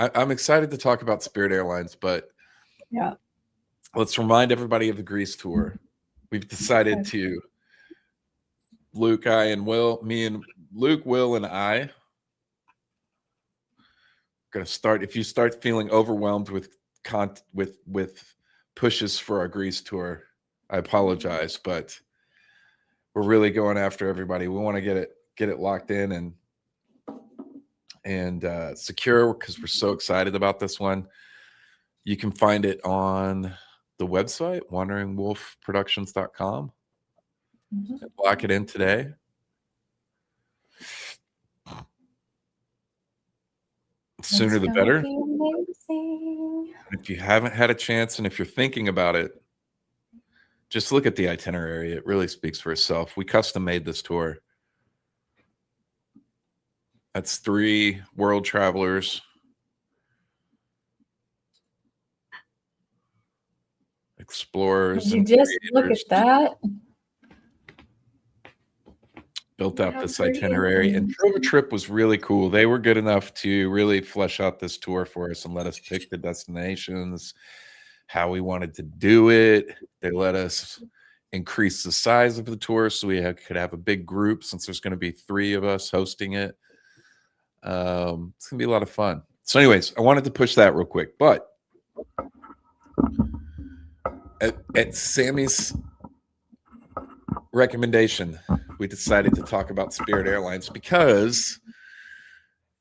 I'm excited to talk about Spirit Airlines, but yeah, let's remind everybody of the Greece tour. We've decided to, Luke, me and Luke, Will, and I going to start. If you start feeling overwhelmed with pushes for our Greece tour, I apologize, but we're really going after everybody. We want to get it locked in and secure, because we're so excited about this one. You can find it on the website, wanderingwolfproductions.com. Lock it in today. Sooner the better. If you haven't had a chance, and if you're thinking about it, just look at the itinerary. It really speaks for itself. We custom made this tour. That's 3 world travelers, explorers. Did you just look at that? Built out this itinerary, and Trova Trip was really cool. They were good enough to really flesh out this tour for us and let us pick the destinations, how we wanted to do it. They let us increase the size of the tour so we could have a big group, since there's going to be 3 of us hosting it. It's going to be a lot of fun. So anyways, I wanted to push that real quick, but at Sammy's recommendation, we decided to talk about Spirit Airlines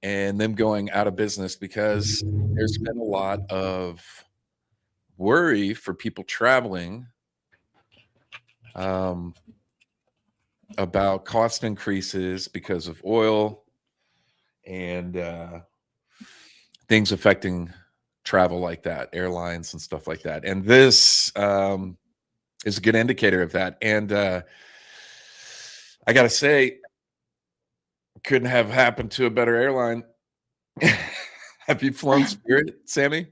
and them going out of business, because there's been a lot of worry for people traveling about cost increases because of oil and things affecting travel like that, airlines and stuff like that. And this is a good indicator of that. And I got to say, couldn't have happened to a better airline. Have you flown Spirit, Sammy?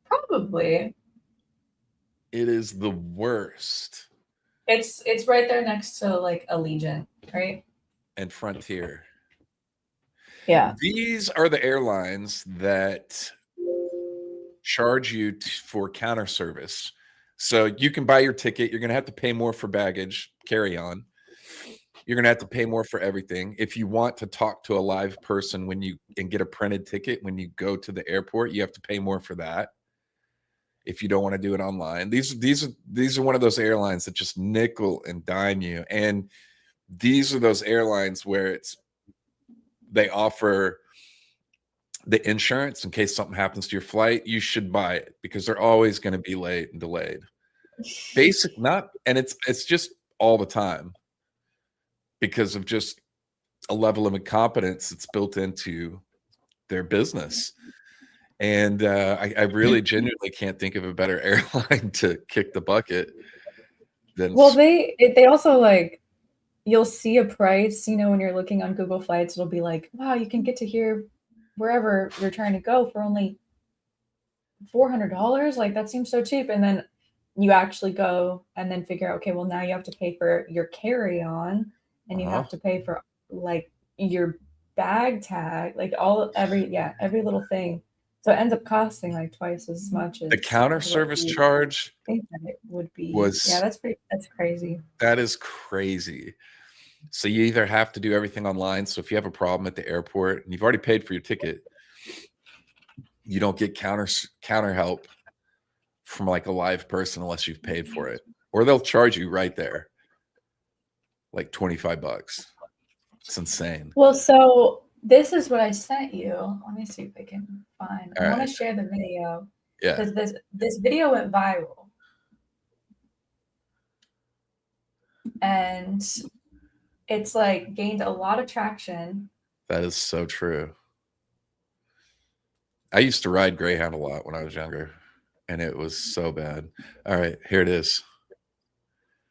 Probably. It is the worst. It's right there next to like Allegiant, right? And Frontier. Yeah. These are the airlines that charge you for counter service. So you can buy your ticket. You're going to have to pay more for baggage, carry on. You're going to have to pay more for everything. If you want to talk to a live person and get a printed ticket when you go to the airport, you have to pay more for that. If you don't want to do it online, these are one of those airlines that just nickel and dime you. And these are those airlines where they offer the insurance in case something happens to your flight. You should buy it, because they're always going to be late and delayed. It's just all the time, because of just a level of incompetence that's built into their business. And I really genuinely can't think of a better airline to kick the bucket than. Well, they also, like, you'll see a price, when you're looking on Google Flights, it'll be like, wow, you can get to here wherever you're trying to go for only $400. Like, that seems so cheap. And then you actually go and then figure out, okay, well, now you have to pay for your carry-on, and you have to pay for like your bag tag, like every little thing. So it ends up costing like twice as much as the counter service charge. I think that it would be. That's crazy. That is crazy. So you either have to do everything online. So if you have a problem at the airport and you've already paid for your ticket, you don't get counter help from like a live person unless you've paid for it, or they'll charge you right there, like $25. It's insane. Well, so this is what I sent you. Let me see if I can find. I want to share the video. Yeah. Because this video went viral. And it's like gained a lot of traction. That is so true. I used to ride Greyhound a lot when I was younger, and it was so bad. All right, here it is.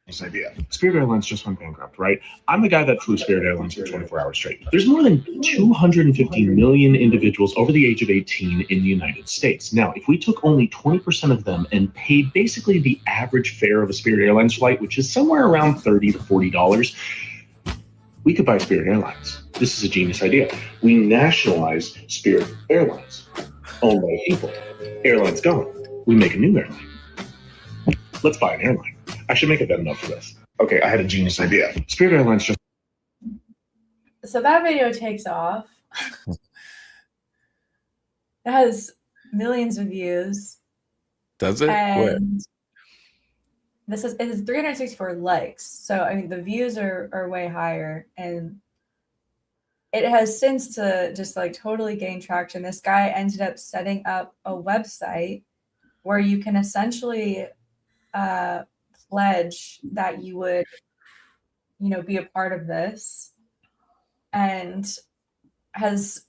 This idea. Spirit Airlines just went bankrupt, right? I'm the guy that flew Spirit Airlines for 24 hours straight. There's more than 250 million individuals over the age of 18 in the United States. Now, if we took only 20% of them and paid basically the average fare of a Spirit Airlines flight, which is somewhere around $30 to $40, we could buy Spirit Airlines. This is a genius idea. We nationalize Spirit Airlines, owned by people. Airline's gone. We make a new airline. Let's buy an airline. I should make a Venmo for this. Okay, I had a genius idea. Spirit Airlines just... So that video takes off. It has millions of views. Does it? And it has 364 likes. So I mean the views are way higher, and it has since to just like totally gain traction. This guy ended up setting up a website where you can essentially pledge that you would, be a part of this, and has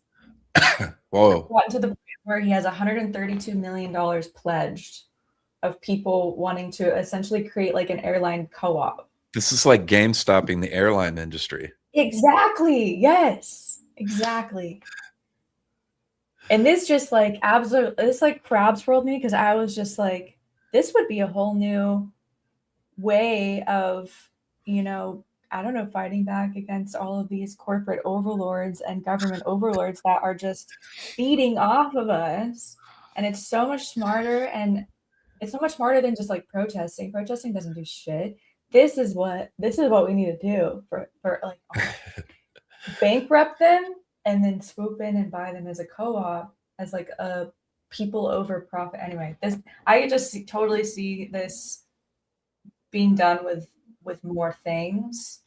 gotten to the point where he has $132 million pledged of people wanting to essentially create like an airline co-op. This is like GameStopping the airline industry. Exactly. Yes, exactly. And this just like this like crabs rolled me, because I was just like, this would be a whole new way of, I don't know, fighting back against all of these corporate overlords and government overlords that are just feeding off of us. And it's so much smarter, and it's so much smarter than just like protesting. Protesting doesn't do shit. This is what we need to do for like bankrupt them and then swoop in and buy them as a co-op, as like a people over profit. Anyway, I just totally see this being done with more things.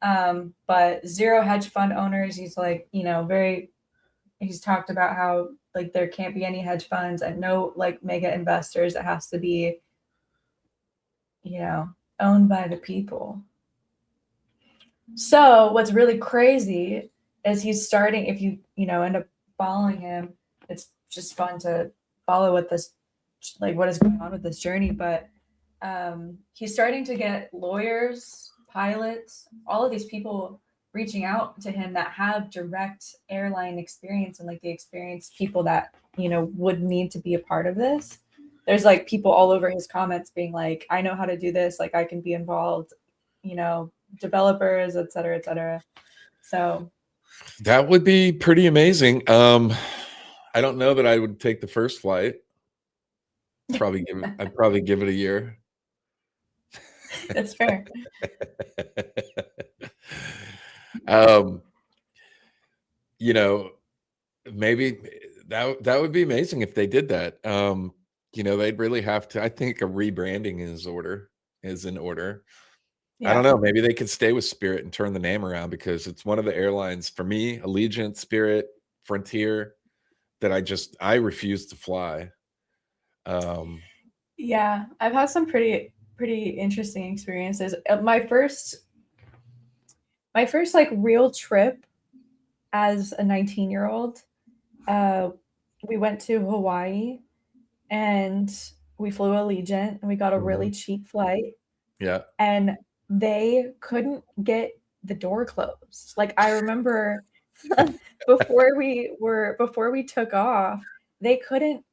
But zero hedge fund owners, he's like, he's talked about how like there can't be any hedge funds and no like mega investors. It has to be, owned by the people. So what's really crazy is he's starting, if you end up following him, it's just fun to follow what is going on with this journey. But he's starting to get lawyers, pilots, all of these people reaching out to him that have direct airline experience and like the experienced people that, would need to be a part of this. There's like people all over his comments being like, I know how to do this. Like I can be involved, developers, et cetera, et cetera. So that would be pretty amazing. I don't know that I would take the first flight. I'd probably give it a year. That's fair. Maybe that would be amazing if they did that. They'd really have to. I think a rebranding is in order. Yeah. I don't know. Maybe they could stay with Spirit and turn the name around, because it's one of the airlines for me, Allegiant, Spirit, Frontier, that I refuse to fly. Yeah, I've had some pretty interesting experiences. My first like real trip as a 19-year-old, we went to Hawaii and we flew Allegiant and we got a really cheap flight. Yeah. And they couldn't get the door closed. Like I remember before we took off, they couldn't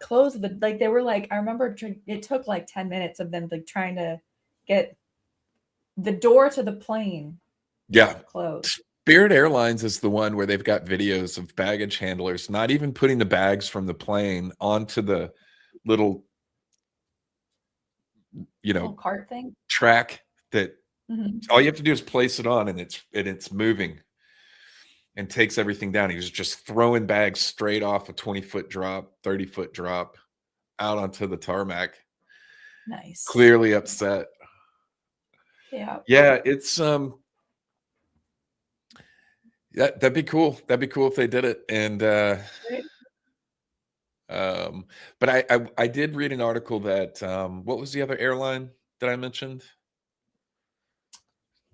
close they were like, I remember it took like 10 minutes of them like trying to get the door to the plane closed. Spirit Airlines is the one where they've got videos of baggage handlers not even putting the bags from the plane onto the little cart thing, track that all you have to do is place it on, and it's moving and takes everything down. He was just throwing bags straight off a 20-foot drop, 30-foot drop out onto the tarmac. Nice. Clearly upset. Yeah. Yeah, it's that'd be cool. That'd be cool if they did it. And but I did read an article that what was the other airline that I mentioned?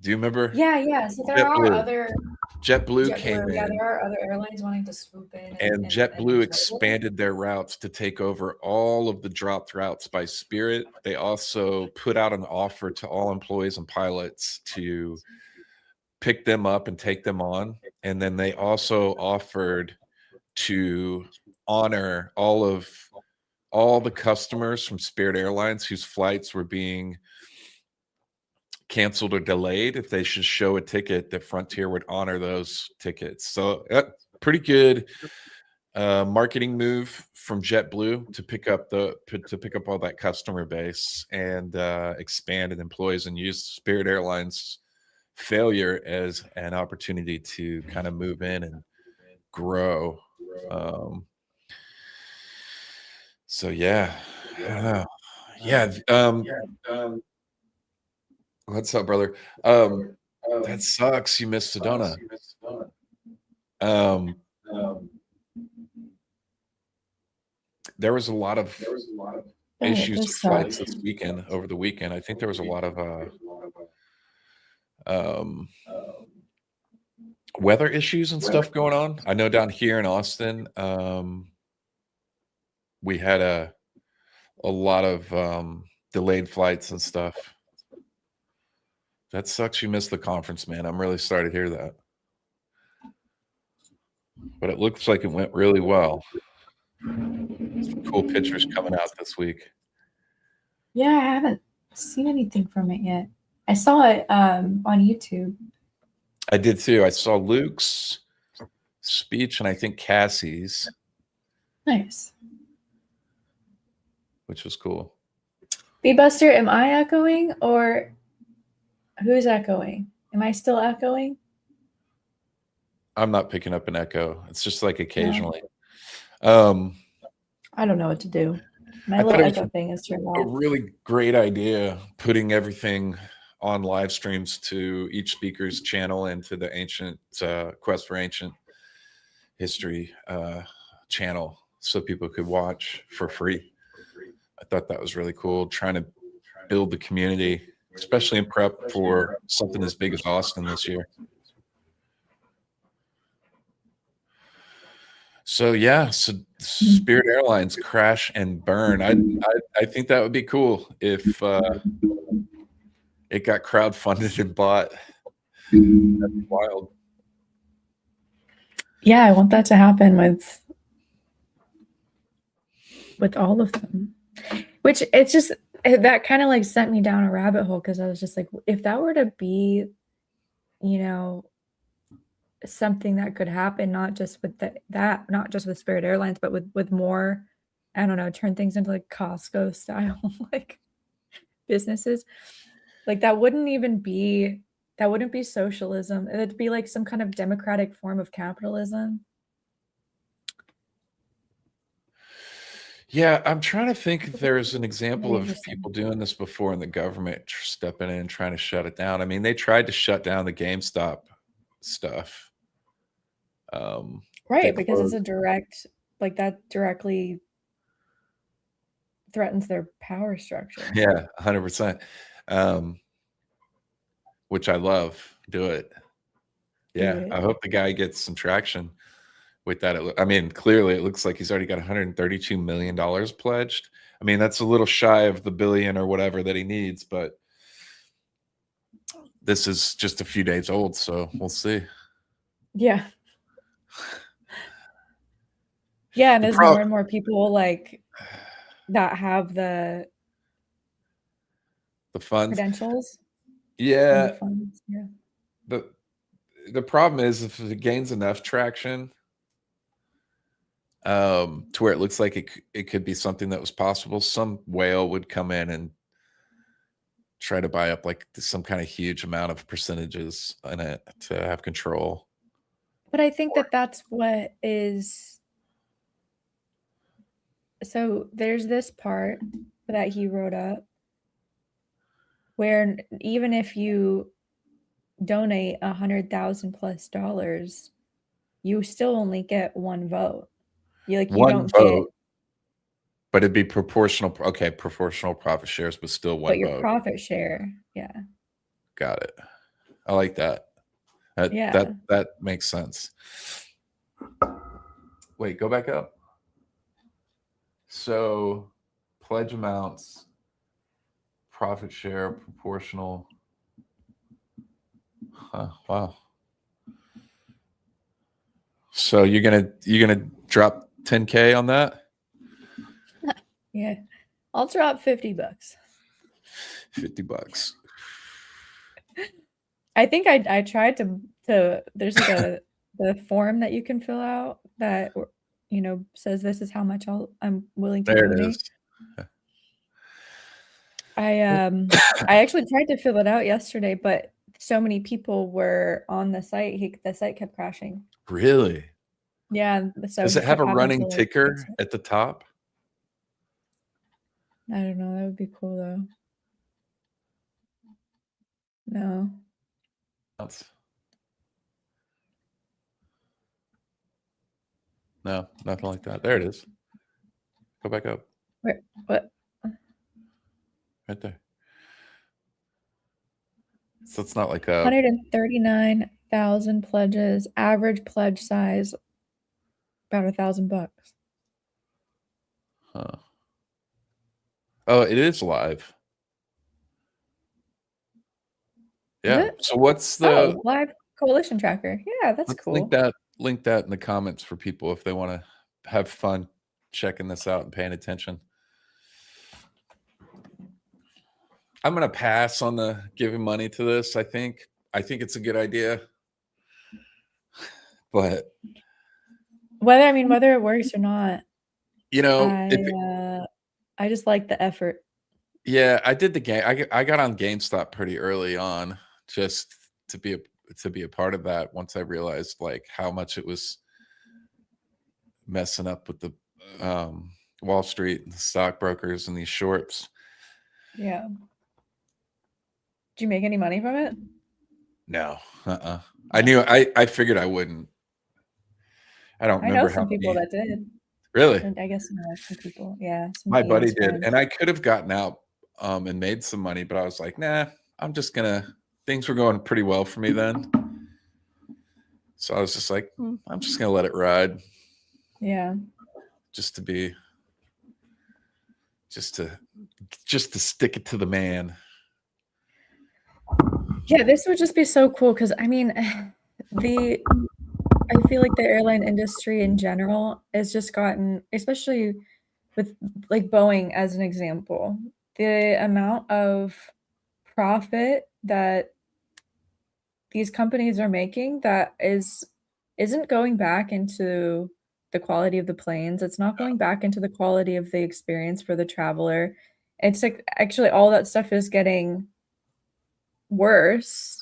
Do you remember? Yeah. So there are other JetBlue came in. Yeah, there are other airlines wanting to swoop in. And JetBlue expanded their routes to take over all of the dropped routes by Spirit. They also put out an offer to all employees and pilots to pick them up and take them on. And then they also offered to honor all the customers from Spirit Airlines whose flights were being canceled or delayed, if they should show a ticket, that Frontier would honor those tickets. So pretty good marketing move from JetBlue to pick up all that customer base and expand its employees and use Spirit Airlines failure as an opportunity to kind of move in and grow. So yeah, I don't know. Yeah. What's up, brother? That sucks. You missed Sedona. There was a lot of issues with flights this weekend. Over the weekend, I think there was a lot of weather issues and stuff going on. I know down here in Austin, we had a lot of delayed flights and stuff. That sucks. You missed the conference, man. I'm really sorry to hear that. But it looks like it went really well. Some cool pictures coming out this week. Yeah, I haven't seen anything from it yet. I saw it on YouTube. I did too. I saw Luke's speech and I think Cassie's. Nice. Which was cool. B-Buster, am I echoing or who's echoing? Am I still echoing? I'm not picking up an echo. It's just like occasionally. No. I don't know what to do. My little echo thing is turned off. A really great idea, putting everything on live streams to each speaker's channel and to the ancient Quest for Ancient History channel, so people could watch for free. I thought that was really cool. Trying to build the community, especially in prep for something as big as Austin this year. So yeah, so Spirit Airlines crash and burn. I think that would be cool if it got crowdfunded and bought. That'd be wild. Yeah, I want that to happen with all of them. Which it's just that kind of like sent me down a rabbit hole, because I was just like, if that were to be, you know, something that could happen, not just with not just with Spirit Airlines, but with more, I don't know, turn things into like Costco style like businesses, like that wouldn't be socialism. It'd be like some kind of democratic form of capitalism. Yeah, I'm trying to think if there's an example of people doing this before and the government stepping in and trying to shut it down. I mean, they tried to shut down the GameStop stuff. Right, because it's a direct, like that directly threatens their power structure. Yeah, 100%. Which I love. Do it. Yeah, I hope the guy gets some traction with that. I mean, clearly it looks like he's already got $132 million pledged. I mean, that's a little shy of the billion or whatever that he needs, but this is just a few days old, so we'll see. Yeah. Yeah, and as more and more people like that have the funds, credentials. Yeah. The funds, yeah. The problem is, if it gains enough traction to where it looks like it could be something that was possible, some whale would come in and try to buy up like some kind of huge amount of percentages in it to have control. But I think that's what is. So there's this part that he wrote up where even if you donate $100,000+ you still only get one vote. You don't vote, but it'd be proportional. Okay, proportional profit shares, but still one vote. But your profit share, yeah. Got it. I like that. That makes sense. Wait, go back up. So, pledge amounts, profit share, proportional. Wow. So you're gonna drop 10K on that? Yeah, I'll drop $50. $50. I think I tried to there's like the form that you can fill out that says this is how much I'm willing to There it donate. is. I actually tried to fill it out yesterday, but so many people were on the site. The site kept crashing. Really? Yeah, so Does he it have kept a having running to like fix ticker it. at the top? I don't know. That would be cool though. No. No, nothing like that. There it is. Go back up. Wait, what? Right there. So it's not like a 139,000 pledges. Average pledge size about $1,000. huh. Oh, it is live. Is Yeah. it? So what's the Live coalition tracker. Yeah, that's let's cool. link that in the comments for people if they want to have fun checking this out and paying attention. I'm gonna pass on the giving money to this. I think it's a good idea. But whether it works or not, if I just like the effort. yeah, I did the game. I got on GameStop pretty early on just to be a part of that once I realized like how much it was messing up with the Wall Street and the stockbrokers and these shorts. Yeah. Did you make any money from it? No. I figured I wouldn't. I don't remember I know some people that did. Really? And I guess some people. Yeah. My buddy did, and I could have gotten out and made some money, but I was like, nah, I'm just gonna. Things were going pretty well for me then, so I was just like, I'm just gonna let it ride. Yeah. Just to stick it to the man. Yeah, this would just be so cool because I mean, I feel like the airline industry in general has just gotten, especially with like Boeing as an example, the amount of profit that these companies are making that isn't going back into the quality of the planes. It's not going back into the quality of the experience for the traveler. It's like actually all that stuff is getting worse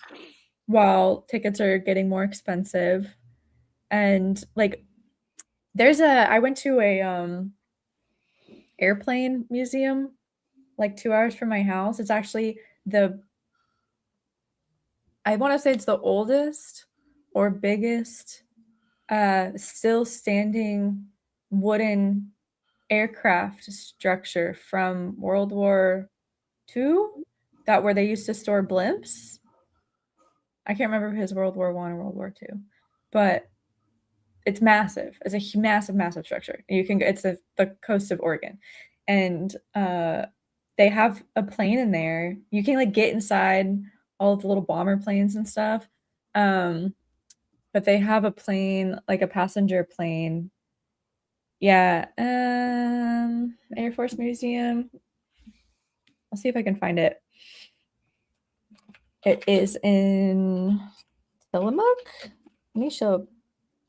while tickets are getting more expensive. And like I went to a airplane museum like 2 hours from my house. It's actually I want to say it's the oldest or biggest still standing wooden aircraft structure from World War II, that where they used to store blimps. I can't remember if it was World War I or World War II, but it's massive. It's a massive, massive structure. It's the coast of Oregon, and they have a plane in there. You can like get inside all of the little bomber planes and stuff. But they have a plane, like a passenger plane. Yeah, Air Force Museum. I'll see if I can find it. It is in Tillamook. Let me show a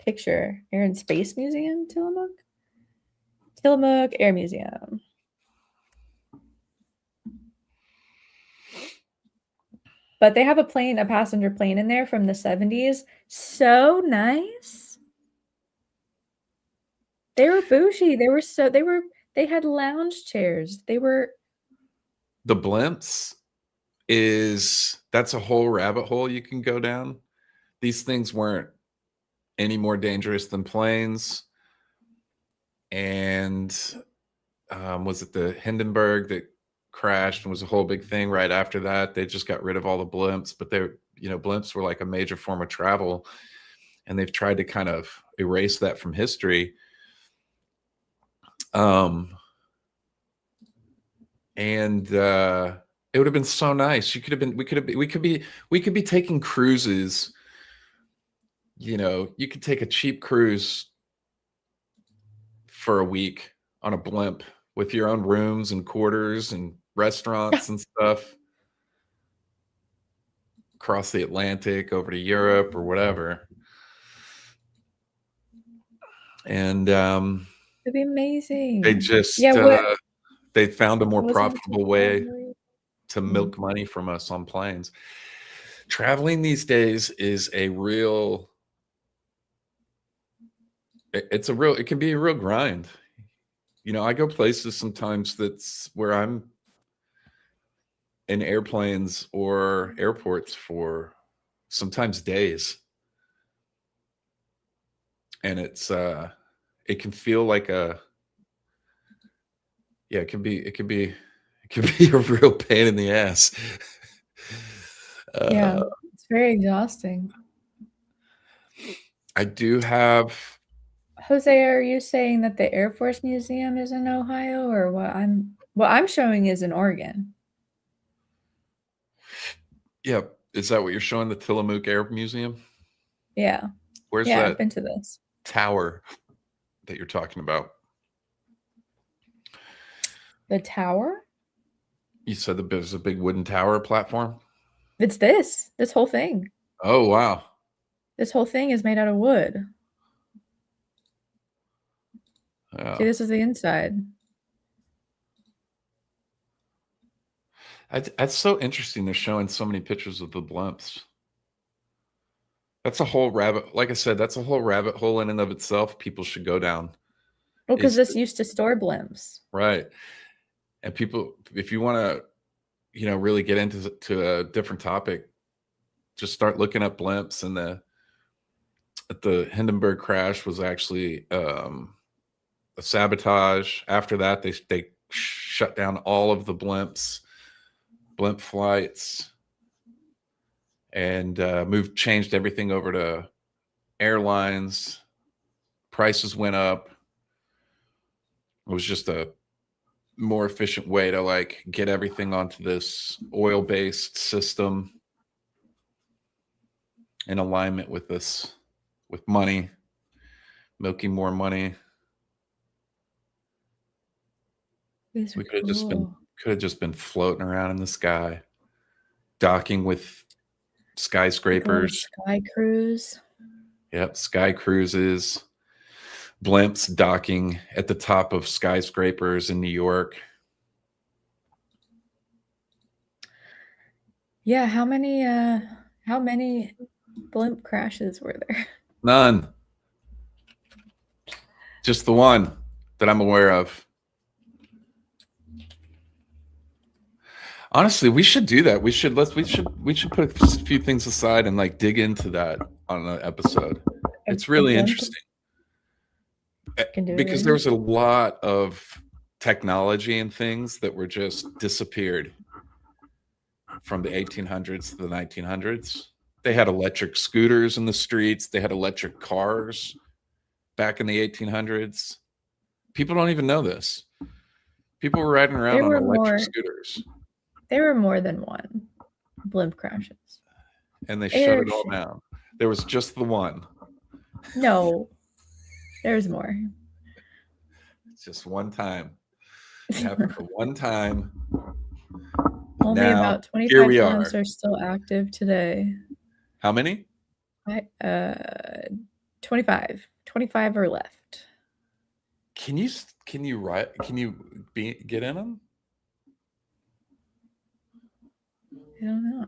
picture. Air and Space Museum, Tillamook. Tillamook Air Museum. But they have a passenger plane in there from the 70s. So nice. They were bougie. They had lounge chairs. The blimps that's a whole rabbit hole you can go down. These things weren't any more dangerous than planes. And was it the Hindenburg that crashed and was a whole big thing right after that? They just got rid of all the blimps, but blimps were like a major form of travel, and they've tried to kind of erase that from history. It would have been so nice. We could be taking cruises. You could take a cheap cruise for a week on a blimp with your own rooms and quarters and restaurants and stuff. across the Atlantic over to Europe or whatever. And It'd be amazing. they just they found a more profitable way to milk money from us on planes. Traveling these days is a real, it can be a real grind. You know, I go places sometimes that's where I'm in airplanes or airports for sometimes days. And it's it can feel like a, yeah, it can be a real pain in the ass. Yeah, it's very exhausting. I do have. Jose, are you saying that the Air Force Museum is in Ohio, or what I'm showing is in Oregon? Yeah, is that what you're showing? The Tillamook Air Museum? Yeah. Where's yeah, that I've been to this tower that you're talking about? The tower? You said there's a big wooden tower platform? It's this whole thing. Oh, wow. This whole thing is made out of wood. Yeah. See, this is the inside. That's so interesting. They're showing so many pictures of the blimps. That's a whole rabbit. Like I said, that's a whole rabbit hole in and of itself. People should go down. Well, because this used to store blimps. Right. And people, if you want to, you know, really get into a different topic, just start looking up blimps. And the Hindenburg crash was actually a sabotage. After that, they shut down all of the blimp flights, and changed everything over to airlines. Prices went up. It was just a more efficient way to like get everything onto this oil-based system in alignment with this, with money, milking more money. These are We could cool. have just been floating around in the sky, docking with skyscrapers. Sky cruise. Yep, sky cruises, blimps docking at the top of skyscrapers in New York. Yeah, how many blimp crashes were there? None. Just the one that I'm aware of. Honestly, we should do that. We should put a few things aside and like dig into that on an episode. It's really interesting. Because there was a lot of technology and things that were just disappeared from the 1800s to the 1900s. They had electric scooters in the streets. They had electric cars back in the 1800s. People don't even know this. People were riding around on electric scooters. There were more than one blimp crashes. And they shut it all down. There was just the one. No, there's more. It's just one time. It happened for one time. Only now, about 25 blimps are still active today. How many? 25. 25 are left. Can you get in them? I don't know.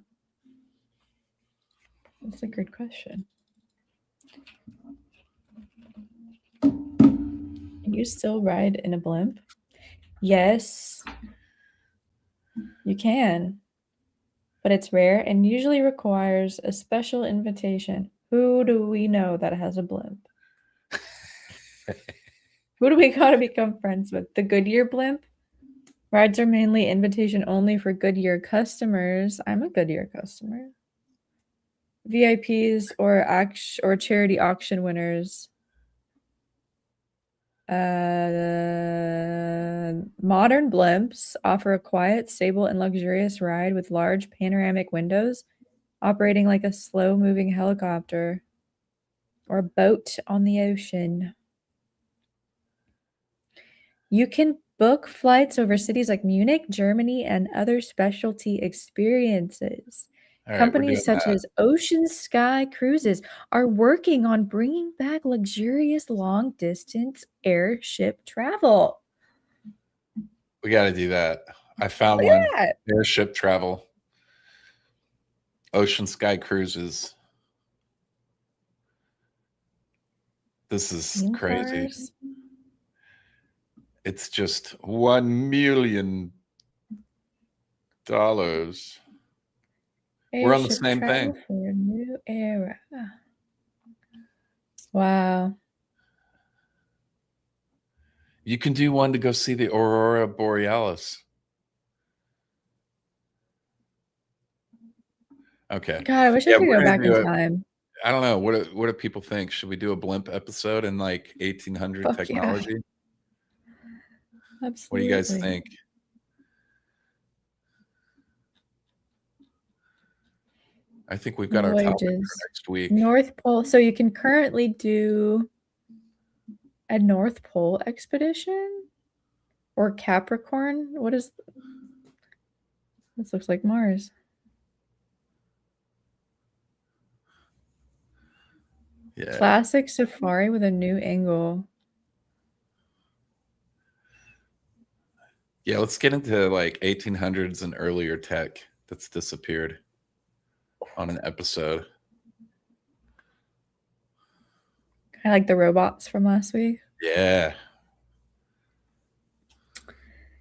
That's a good question. Can you still ride in a blimp? Yes, you can, but it's rare and usually requires a special invitation. Who do we know that has a blimp? Who do we gotta become friends with? The Goodyear blimp? Rides are mainly invitation only for Goodyear customers. I'm a Goodyear customer. VIPs or charity auction winners. Modern blimps offer a quiet, stable, and luxurious ride with large panoramic windows, operating like a slow-moving helicopter or a boat on the ocean. You can book flights over cities like Munich, Germany, and other specialty experiences. All right, we're Companies doing such that. as Ocean Sky Cruises are working on bringing back luxurious long distance airship travel. We got to do that. I found Look one. at that. Airship travel. Ocean Sky Cruises. This is Theme crazy. cars. It's just $1 million. We're on the Airship same travel thing. for a new era. Wow. You can do one to go see the Aurora Borealis. Okay. God, I wish I Yeah, could we're go gonna back do in it. time. I don't know. What do people think? Should we do a blimp episode in like 1800 Fuck yeah. technology? Absolutely. What do you guys think? I think we've got our topic for Voyages. next week. North Pole. So you can currently do a North Pole expedition or Capricorn. What is this? Looks like Mars. Yeah. Classic safari with a new angle. Yeah, let's get into like 1800s and earlier tech that's disappeared on an episode. I like the robots from last week. Yeah.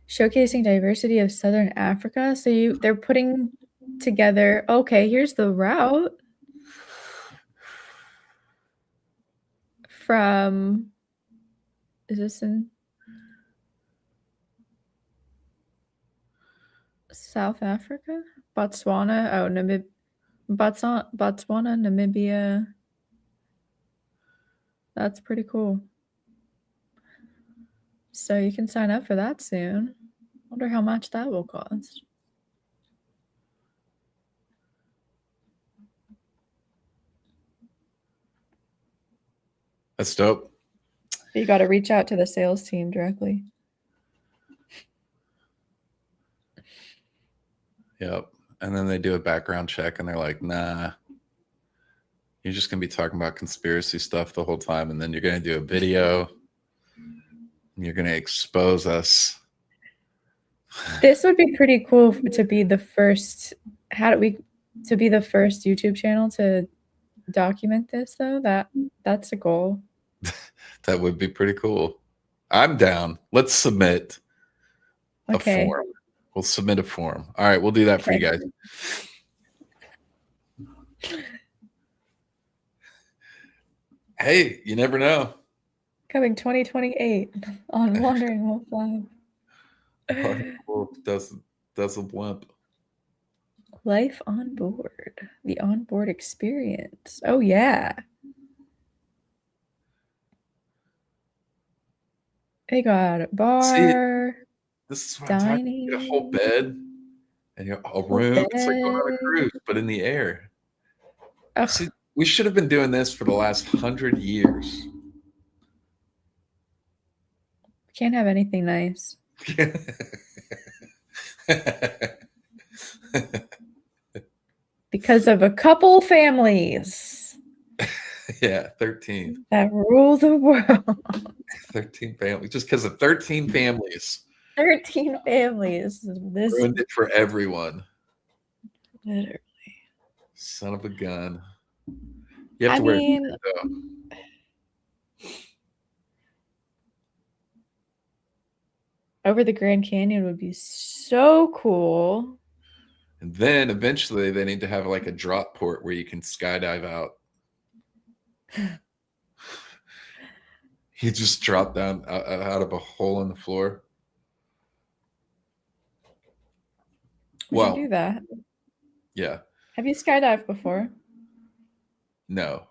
Showcasing diversity of Southern Africa. So they're putting together, okay, here's the route from, is this in South Africa? Botswana? Oh, Botswana, Namibia. That's pretty cool. So you can sign up for that soon. Wonder how much that will cost. That's dope. You got to reach out to the sales team directly. Yep. And then they do a background check and they're like, nah, you're just going to be talking about conspiracy stuff the whole time. And then you're going to do a video and you're going to expose us. This would be pretty cool to be the first. To be the first YouTube channel to document this, though? That's a goal. That would be pretty cool. I'm down. Let's submit a form. We'll submit a form. All right, we'll do that for you guys. Hey, you never know. Coming 2028 on Wandering Wolf Live. Wolf does a blimp. Life on board. The onboard experience. Oh, yeah. They got a bar. See, this is what dining. I'm talking. You get a whole bed and a room. It's like going on a cruise, but in the air. See, we should have been doing this for the last 100 years. Can't have anything nice. Because of a couple families. Yeah, 13. That rule the world. 13 families. Just because of 13 families. 13 families. This ruined it for everyone. Literally. Son of a gun. You have to wear a suit, though. Over the Grand Canyon would be so cool. And then eventually they need to have like a drop port where you can skydive out. You just drop down out of a hole in the floor. We should do that. Yeah. Have you skydived before? No.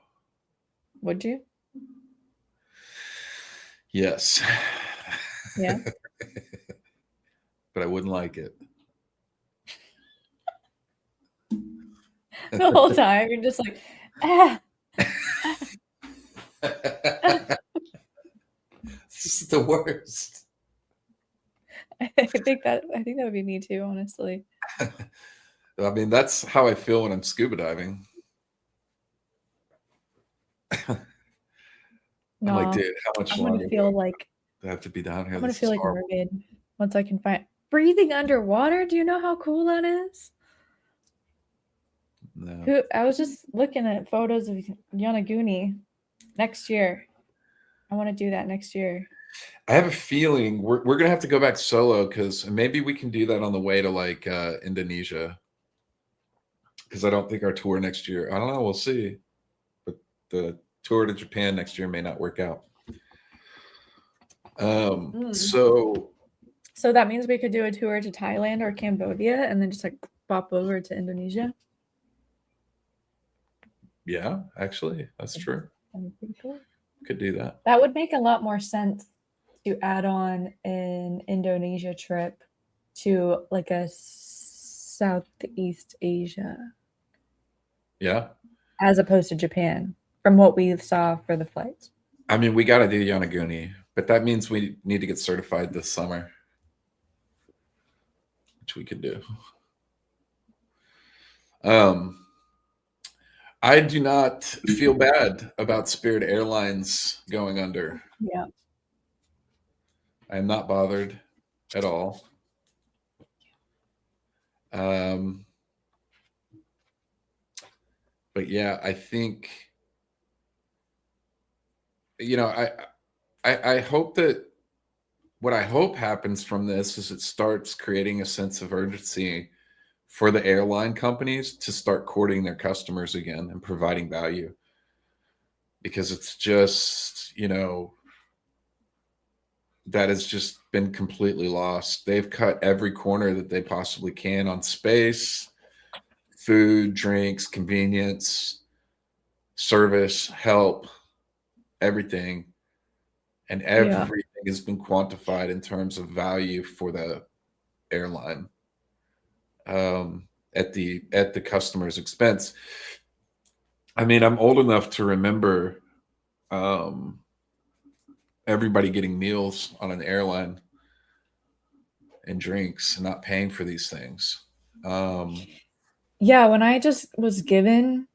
Would you? Yes. Yeah. But I wouldn't like it. The whole time you're just like, ah. This is the worst. I think that would be me too, honestly. I mean, that's how I feel when I'm scuba diving. I'm like, No, dude, how much I'm gonna longer do feel like I have to be down here? I'm gonna This feel is like a horrible. mermaid once I can find breathing underwater. Do you know how cool that is? No. I was just looking at photos of Yonaguni next year. I want to do that next year. I have a feeling we're gonna have to go back solo because maybe we can do that on the way to like Indonesia. Because I don't think our tour next year. I don't know. We'll see. But the tour to Japan next year may not work out. So that means we could do a tour to Thailand or Cambodia and then just like pop over to Indonesia. yeah, actually, that's true. That'd be pretty cool. Could do that. That would make a lot more sense to add on an Indonesia trip to like a Southeast Asia. Yeah. As opposed to Japan, from what we saw for the flights. I mean, we got to do Yonaguni, but that means we need to get certified this summer, which we could do. I do not feel bad about Spirit Airlines going under. Yeah. I am not bothered at all. But yeah, I think, you know, I hope that what I hope happens from this is it starts creating a sense of urgency for the airline companies to start courting their customers again and providing value. Because it's just, you know, that has just been completely lost. They've cut every corner that they possibly can on space, food, drinks, convenience, service, help, everything. And everything has been quantified in terms of value for the airline at the customer's expense. I mean, I'm old enough to remember everybody getting meals on an airline and drinks and not paying for these things. Yeah, when I just was given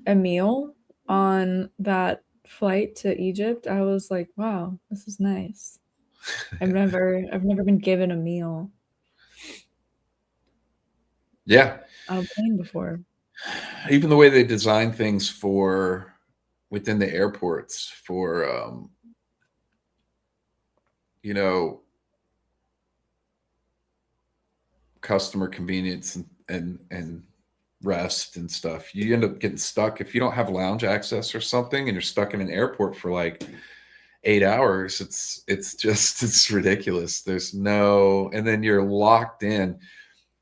a meal on that flight to Egypt, I was like, wow, this is nice. I've never been given a meal. Yeah. On a plane before. Even the way they design things for within the airports for you know, customer convenience and rest and stuff. You end up getting stuck if you don't have lounge access or something and you're stuck in an airport for like 8 hours. It's ridiculous. There's no, and then you're locked in.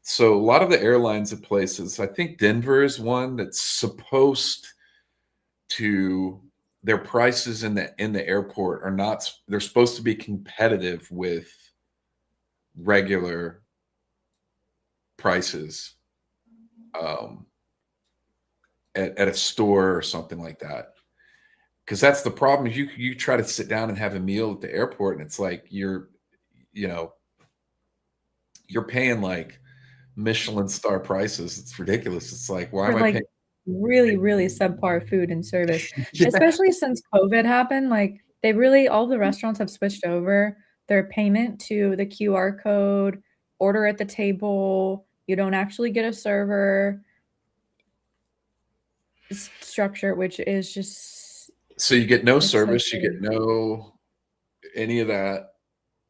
So a lot of the airlines at places, I think Denver is one that's supposed to, their prices in the airport are not, they're supposed to be competitive with regular prices at a store or something like that. Because that's the problem. You try to sit down and have a meal at the airport and it's like you're paying like Michelin star prices. It's ridiculous. It's like, why am I paying really, really subpar food and service? Yeah. Especially since COVID happened. Like they really, all the restaurants have switched over their payment to the QR code, order at the table. You don't actually get a server structure, which is just, so you get no it's so service, you shitty. get no any of that.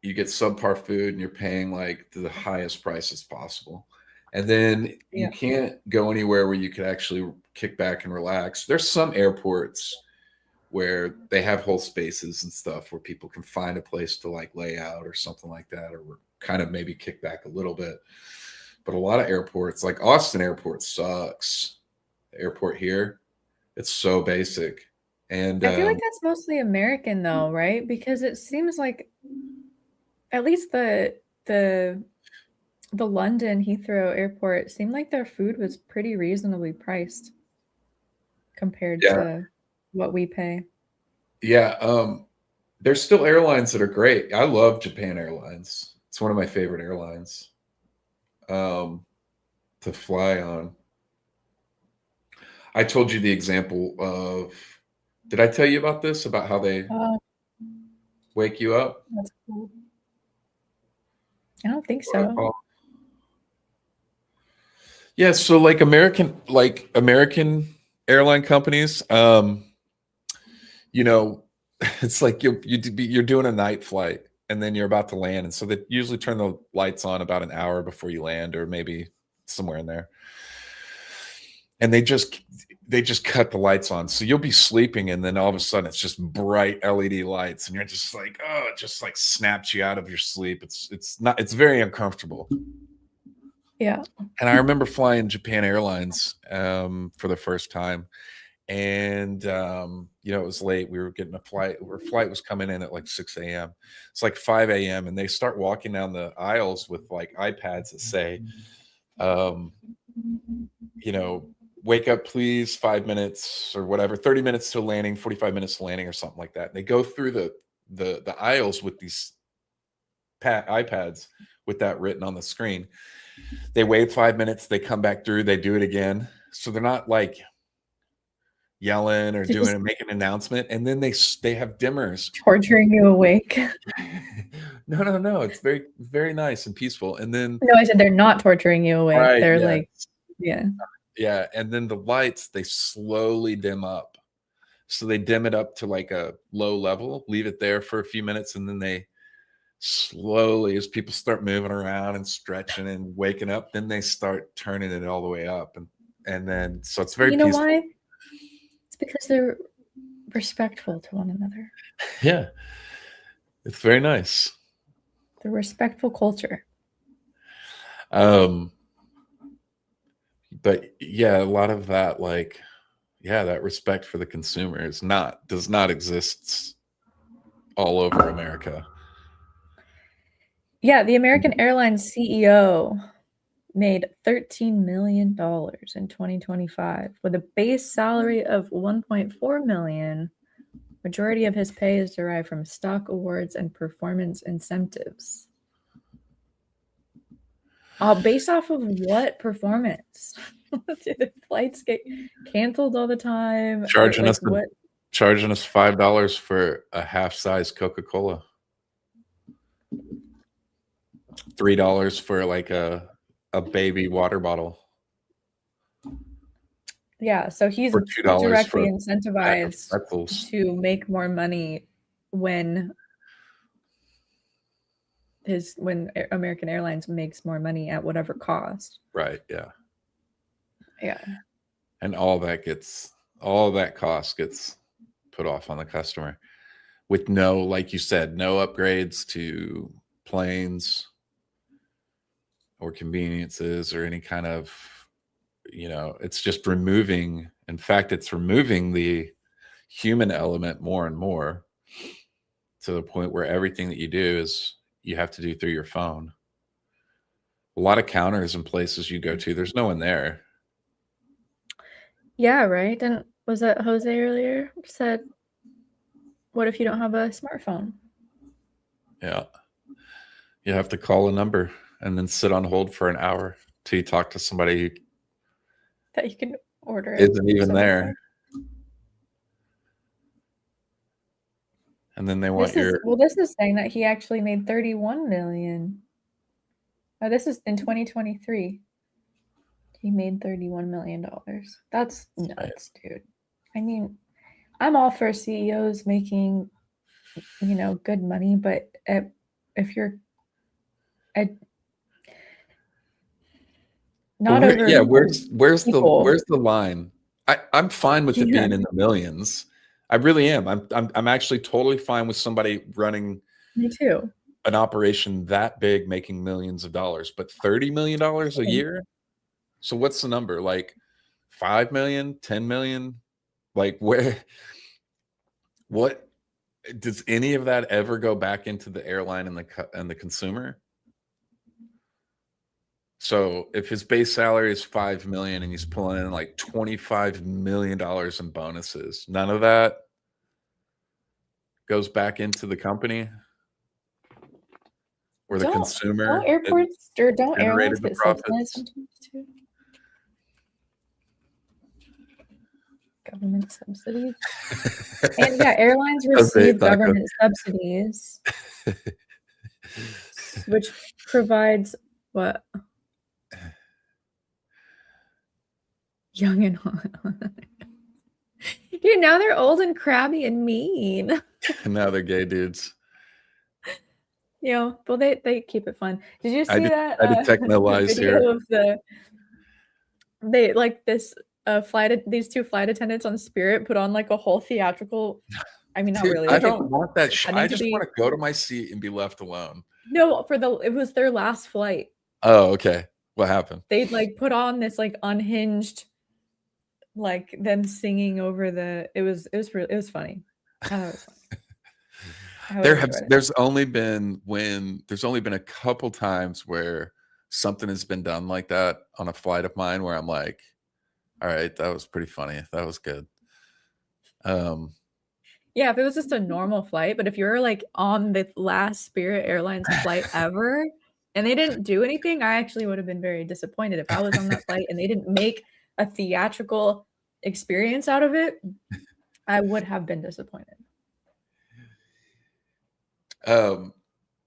You get subpar food and you're paying like the highest prices possible. And then you can't go anywhere where you could actually kick back and relax. There's some airports where they have whole spaces and stuff where people can find a place to like lay out or something like that, or kind of maybe kick back a little bit. But a lot of airports, like Austin Airport sucks. The airport here, it's so basic. And I feel like that's mostly American though, right? Because it seems like at least the London Heathrow Airport seemed like their food was pretty reasonably priced compared to what we pay. Yeah, there's still airlines that are great. I love Japan Airlines. It's one of my favorite airlines. to fly on. I told you the example of, did I tell you about this, about how they wake you up? That's cool. I don't think so. Protocol? Yeah, so like American airline companies, you know, it's like you're doing a night flight and then you're about to land, and so they usually turn the lights on about an hour before you land, or maybe somewhere in there. And they just cut the lights on, so you'll be sleeping, and then all of a sudden it's just bright LED lights, and you're just like, oh, it just like snaps you out of your sleep. It's very uncomfortable. Yeah. And I remember flying Japan Airlines for the first time, and you know, it was late. We were getting a flight. Our flight was coming in at like 6 a.m. It's like 5 a.m. and they start walking down the aisles with like iPads that say, you know, wake up please, 5 minutes or whatever, 30 minutes to landing, 45 minutes to landing, or something like that. And they go through the aisles with these iPads with that written on the screen. They wait 5 minutes, they come back through, they do it again. So they're not like yelling or doing and making an announcement, and then they have dimmers torturing you awake. No, it's very, very nice and peaceful. And then no, I said they're not torturing you awake. Right, they're yeah. like, yeah, and then the lights, they slowly dim up, so they dim it up to like a low level, leave it there for a few minutes, and then they slowly, as people start moving around and stretching and waking up, then they start turning it all the way up, and then so it's very you know peaceful. why? It's because they're respectful to one another. Yeah, it's very nice. The respectful culture. But yeah, a lot of that, like, yeah, that respect for the consumer does not exist all over America. Yeah, the American Airlines CEO made $13 million in 2025 with a base salary of $1.4 million. Majority of his pay is derived from stock awards and performance incentives. Based off of what performance? Do the flights get canceled all the time? Charging us $5 for a half-size Coca-Cola. $3 for like a baby water bottle. Yeah, so he's directly incentivized to make more money when American Airlines makes more money at whatever cost. Right, yeah. Yeah. And all that cost gets put off on the customer with no, like you said, no upgrades to planes or conveniences or any kind of, you know, it's just removing, in fact, it's removing the human element more and more, to the point where everything that you do is you have to do through your phone. A lot of counters in places you go to, there's no one there. Yeah, right. And was that Jose earlier said, what if you don't have a smartphone? Yeah. You have to call a number and then sit on hold for an hour till you talk to somebody that you can order isn't even there. And then they want this is saying that he actually made 31 million. Oh, this is in 2023. He made $31 million. That's nuts, dude. I mean, I'm all for CEOs making, you know, good money, but if you're not over, yeah, where's the line? I'm fine with it being in the millions. I really am. I'm actually totally fine with somebody running. Me too. An operation that big making millions of dollars, but $30 million a year. So what's the number? Like 5 million, 10 million? Like what does any of that ever go back into the airline and the consumer? So if his base salary is 5 million and he's pulling in like $25 million in bonuses, none of that goes back into the company or the consumer. Don't airports or don't airlines get subsidized sometimes too? Government subsidies. And yeah, airlines Jose receive Taco. government subsidies, which provides what? Young and hot. Dude, now they're old and crabby and mean. Now they're gay dudes. You know, well, they keep it fun. Did you see I detect no lies video here. of these two flight attendants on Spirit put on like a whole theatrical. I mean, not Dude, really. I Like, don't want that shit. I just be- want to go to my seat and be left alone. No, it was their last flight. Oh, okay. What happened? They'd like put on this like unhinged, like them singing over it was funny. I thought it was funny. There's only been a couple times where something has been done like that on a flight of mine where I'm like, all right, that was pretty funny. That was good. Yeah, if it was just a normal flight, but if you're like on the last Spirit Airlines flight ever and they didn't do anything, I actually would have been very disappointed if I was on that flight and they didn't make a theatrical experience out of it. I would have been disappointed.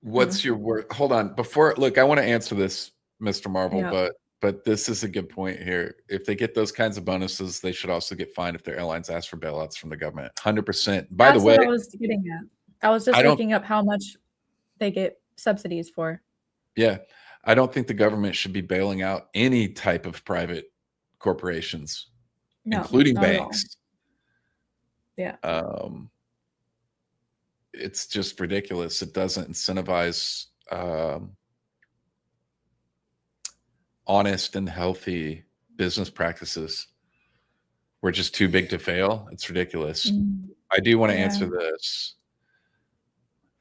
What's your word? Hold on. Look, I want to answer this, Mr. Marvel, Yeah. but this is a good point here. If they get those kinds of bonuses, they should also get fined if their airlines ask for bailouts from the government. 100%. By the way, what I was getting at. I was just looking up how much they get subsidies for. Yeah. I don't think the government should be bailing out any type of private corporations, including banks. Yeah. It's just ridiculous. It doesn't incentivize honest and healthy business practices. We're just too big to fail. It's ridiculous. I do want to answer this.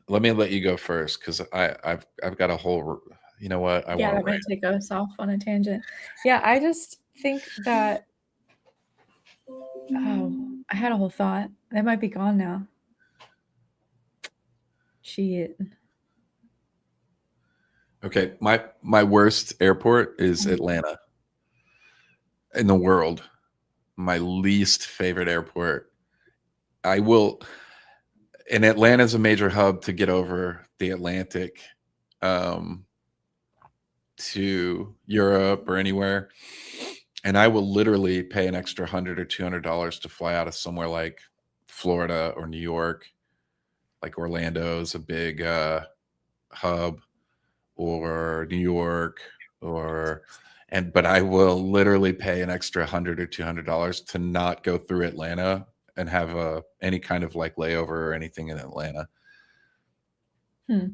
Let me let you go first because I've got a whole. You know what? That might take us off on a tangent. Yeah, I just think that. Oh, I had a whole thought. That might be gone now. Shit. Okay, my worst airport is Atlanta in the world. My least favorite airport. And Atlanta is a major hub to get over the Atlantic to Europe or anywhere. And I will literally pay an extra $100 or $200 to fly out of somewhere like Florida or New York. Like Orlando is a big hub, or New York, but I will literally pay an extra $100 or $200 to not go through Atlanta and have any kind of like layover or anything in Atlanta. I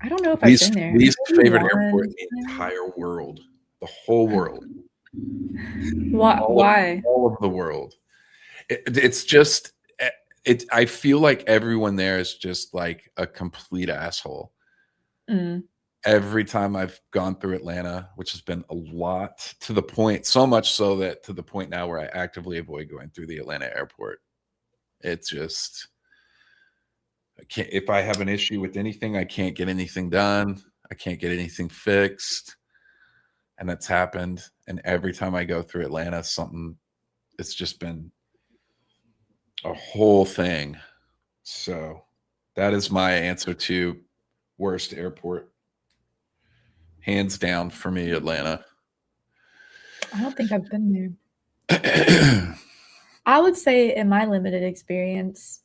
don't know if I've been there. Least favorite airport in the entire world, the whole world. Why? All of the world. It's just. I feel like everyone there is just like a complete asshole. Every time I've gone through Atlanta, which has been a lot, so much so that to the point now where I actively avoid going through the Atlanta airport. It's just, if I have an issue with anything, I can't get anything done. I can't get anything fixed. And that's happened. And every time I go through Atlanta, it's just been a whole thing. So that is my answer to worst airport. Hands down for me, Atlanta. I don't think I've been there. I would say in my limited experience,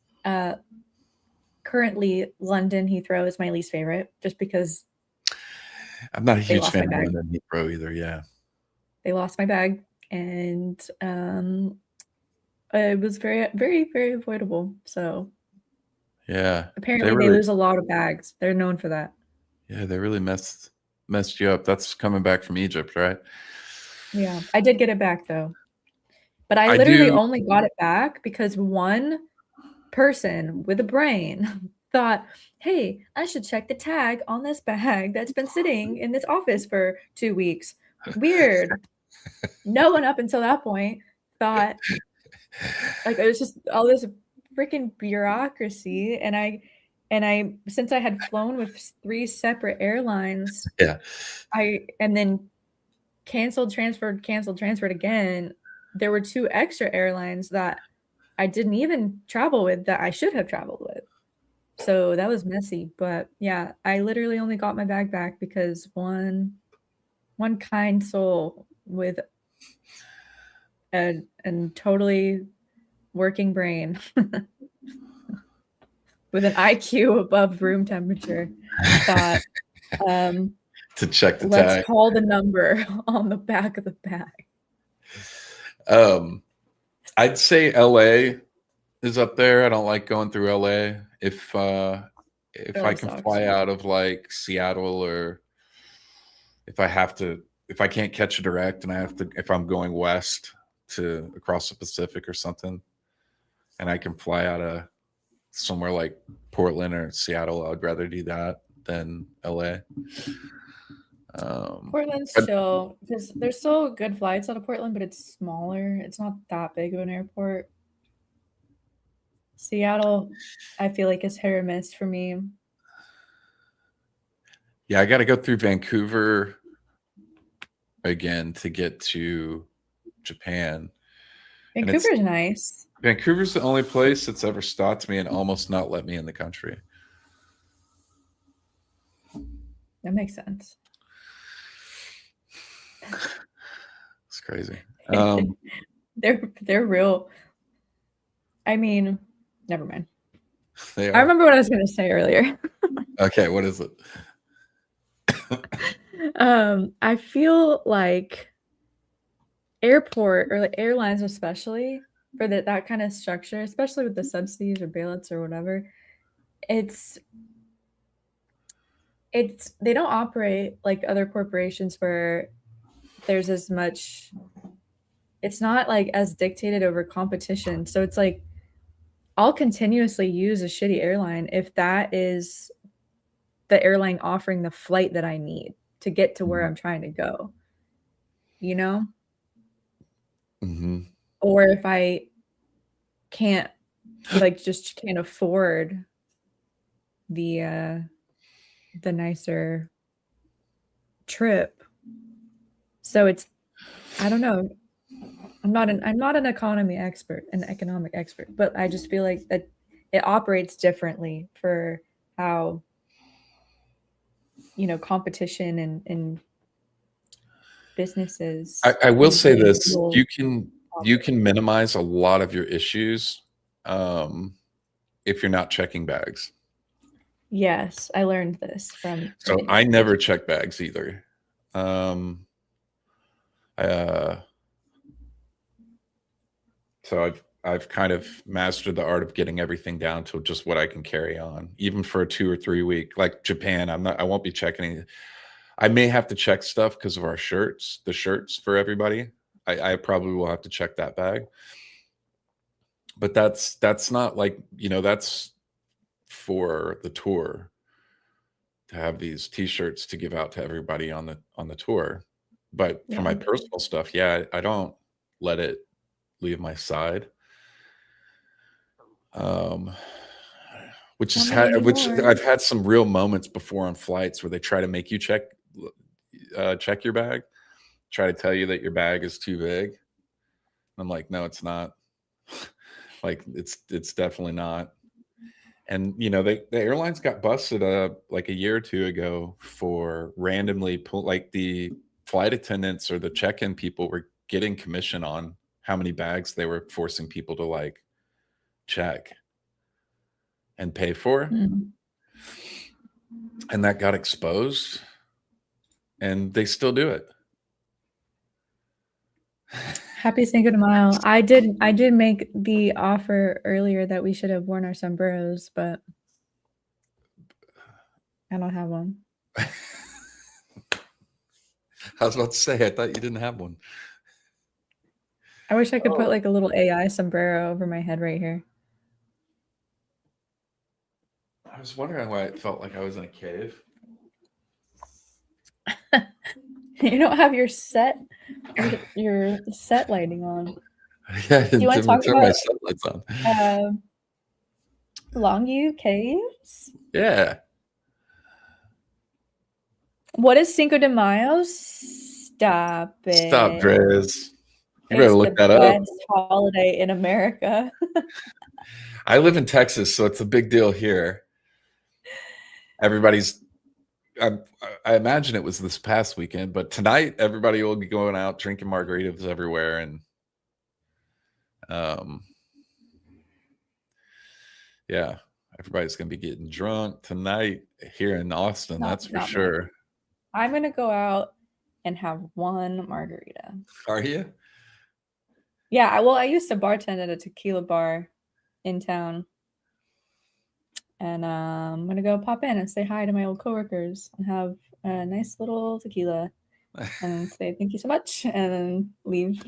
currently London Heathrow is my least favorite just because I'm not a huge fan of London Heathrow either. Yeah. They lost my bag and it was very, very, very avoidable. So yeah, apparently they lose a lot of bags. They're known for that. Yeah, they really messed you up. That's coming back from Egypt, right? Yeah, I did get it back though. But I literally only got it back because one person with a brain thought, hey, I should check the tag on this bag that's been sitting in this office for 2 weeks. Weird. No one up until that point thought, like, it was just all this freaking bureaucracy. And I, since I had flown with 3 separate airlines, yeah, and then canceled, transferred again, there were 2 extra airlines that I didn't even travel with that I should have traveled with. So that was messy. But yeah, I literally only got my bag back because one kind soul with a totally working brain with an IQ above room temperature thought, to check the let's tag. call the number on the back of the bag. I'd say LA is up there. I don't like going through LA. If I can sucks. fly out of like Seattle, or if I can't catch a direct and if I'm going west to across the Pacific or something, and I can fly out of somewhere like Portland or Seattle, I'd rather do that than LA. Portland's chill because there's still good flights out of Portland, but it's smaller. It's not that big of an airport. Seattle, I feel like is hit or miss for me. Yeah, I got to go through Vancouver again to get to Japan. Vancouver's nice. Vancouver's the only place that's ever stopped me and almost not let me in the country. That makes sense. It's crazy. They're real. I mean, never mind. I remember what I was going to say earlier. Okay, what is it? I feel like airport or like airlines, especially for that kind of structure, especially with the subsidies or bailouts or whatever, it's they don't operate like other corporations where there's as much. It's not like as dictated over competition. So it's like I'll continuously use a shitty airline if that is the airline offering the flight that I need to get to where I'm trying to go, you know? Mm-hmm. Or if I can't, like, just can't afford the nicer trip. So it's, I don't know. I'm not an economic expert, but I just feel like that it operates differently for how, competition and businesses. I will say this: you can minimize a lot of your issues if you're not checking bags. Yes, I learned this from. So I never check bags either. So I've kind of mastered the art of getting everything down to just what I can carry on, even for a 2 or 3 week. Like Japan, I won't be checking anything. I may have to check stuff because of our shirts, the shirts for everybody. I probably will have to check that bag. But that's not like, that's for the tour to have these t-shirts to give out to everybody on the tour. But for my personal stuff, I don't let it leave my side. Which I've had some real moments before on flights where they try to make you check your bag, try to tell you that your bag is too big. I'm like, no, it's not. Like it's definitely not. And the airlines got busted like a year or two ago for randomly like the flight attendants or the check-in people were getting commission on how many bags they were forcing people to like check and pay for. And that got exposed, and they still do it. Happy Cinco de Mayo. I did make the offer earlier that we should have worn our sombreros, but I don't have one. I was about to say, I thought you didn't have one. I wish I could put like a little AI sombrero over my head right here. I was wondering why it felt like I was in a cave. You don't have your set lighting on. Yeah, do you want to talk about my set lights on? Longyou Caves? Yeah. What is Cinco de Mayo? Stop it. Stop, Drez. You better look that up. Best holiday in America. I live in Texas, so it's a big deal here. Everybody's, I imagine it was this past weekend, but tonight everybody will be going out drinking margaritas everywhere, and yeah, everybody's gonna be getting drunk tonight here in Austin. That's for sure. Me. I'm gonna go out and have one margarita. Are you? Yeah, I used to bartend at a tequila bar in town. And I'm going to go pop in and say hi to my old coworkers and have a nice little tequila and say thank you so much and then leave.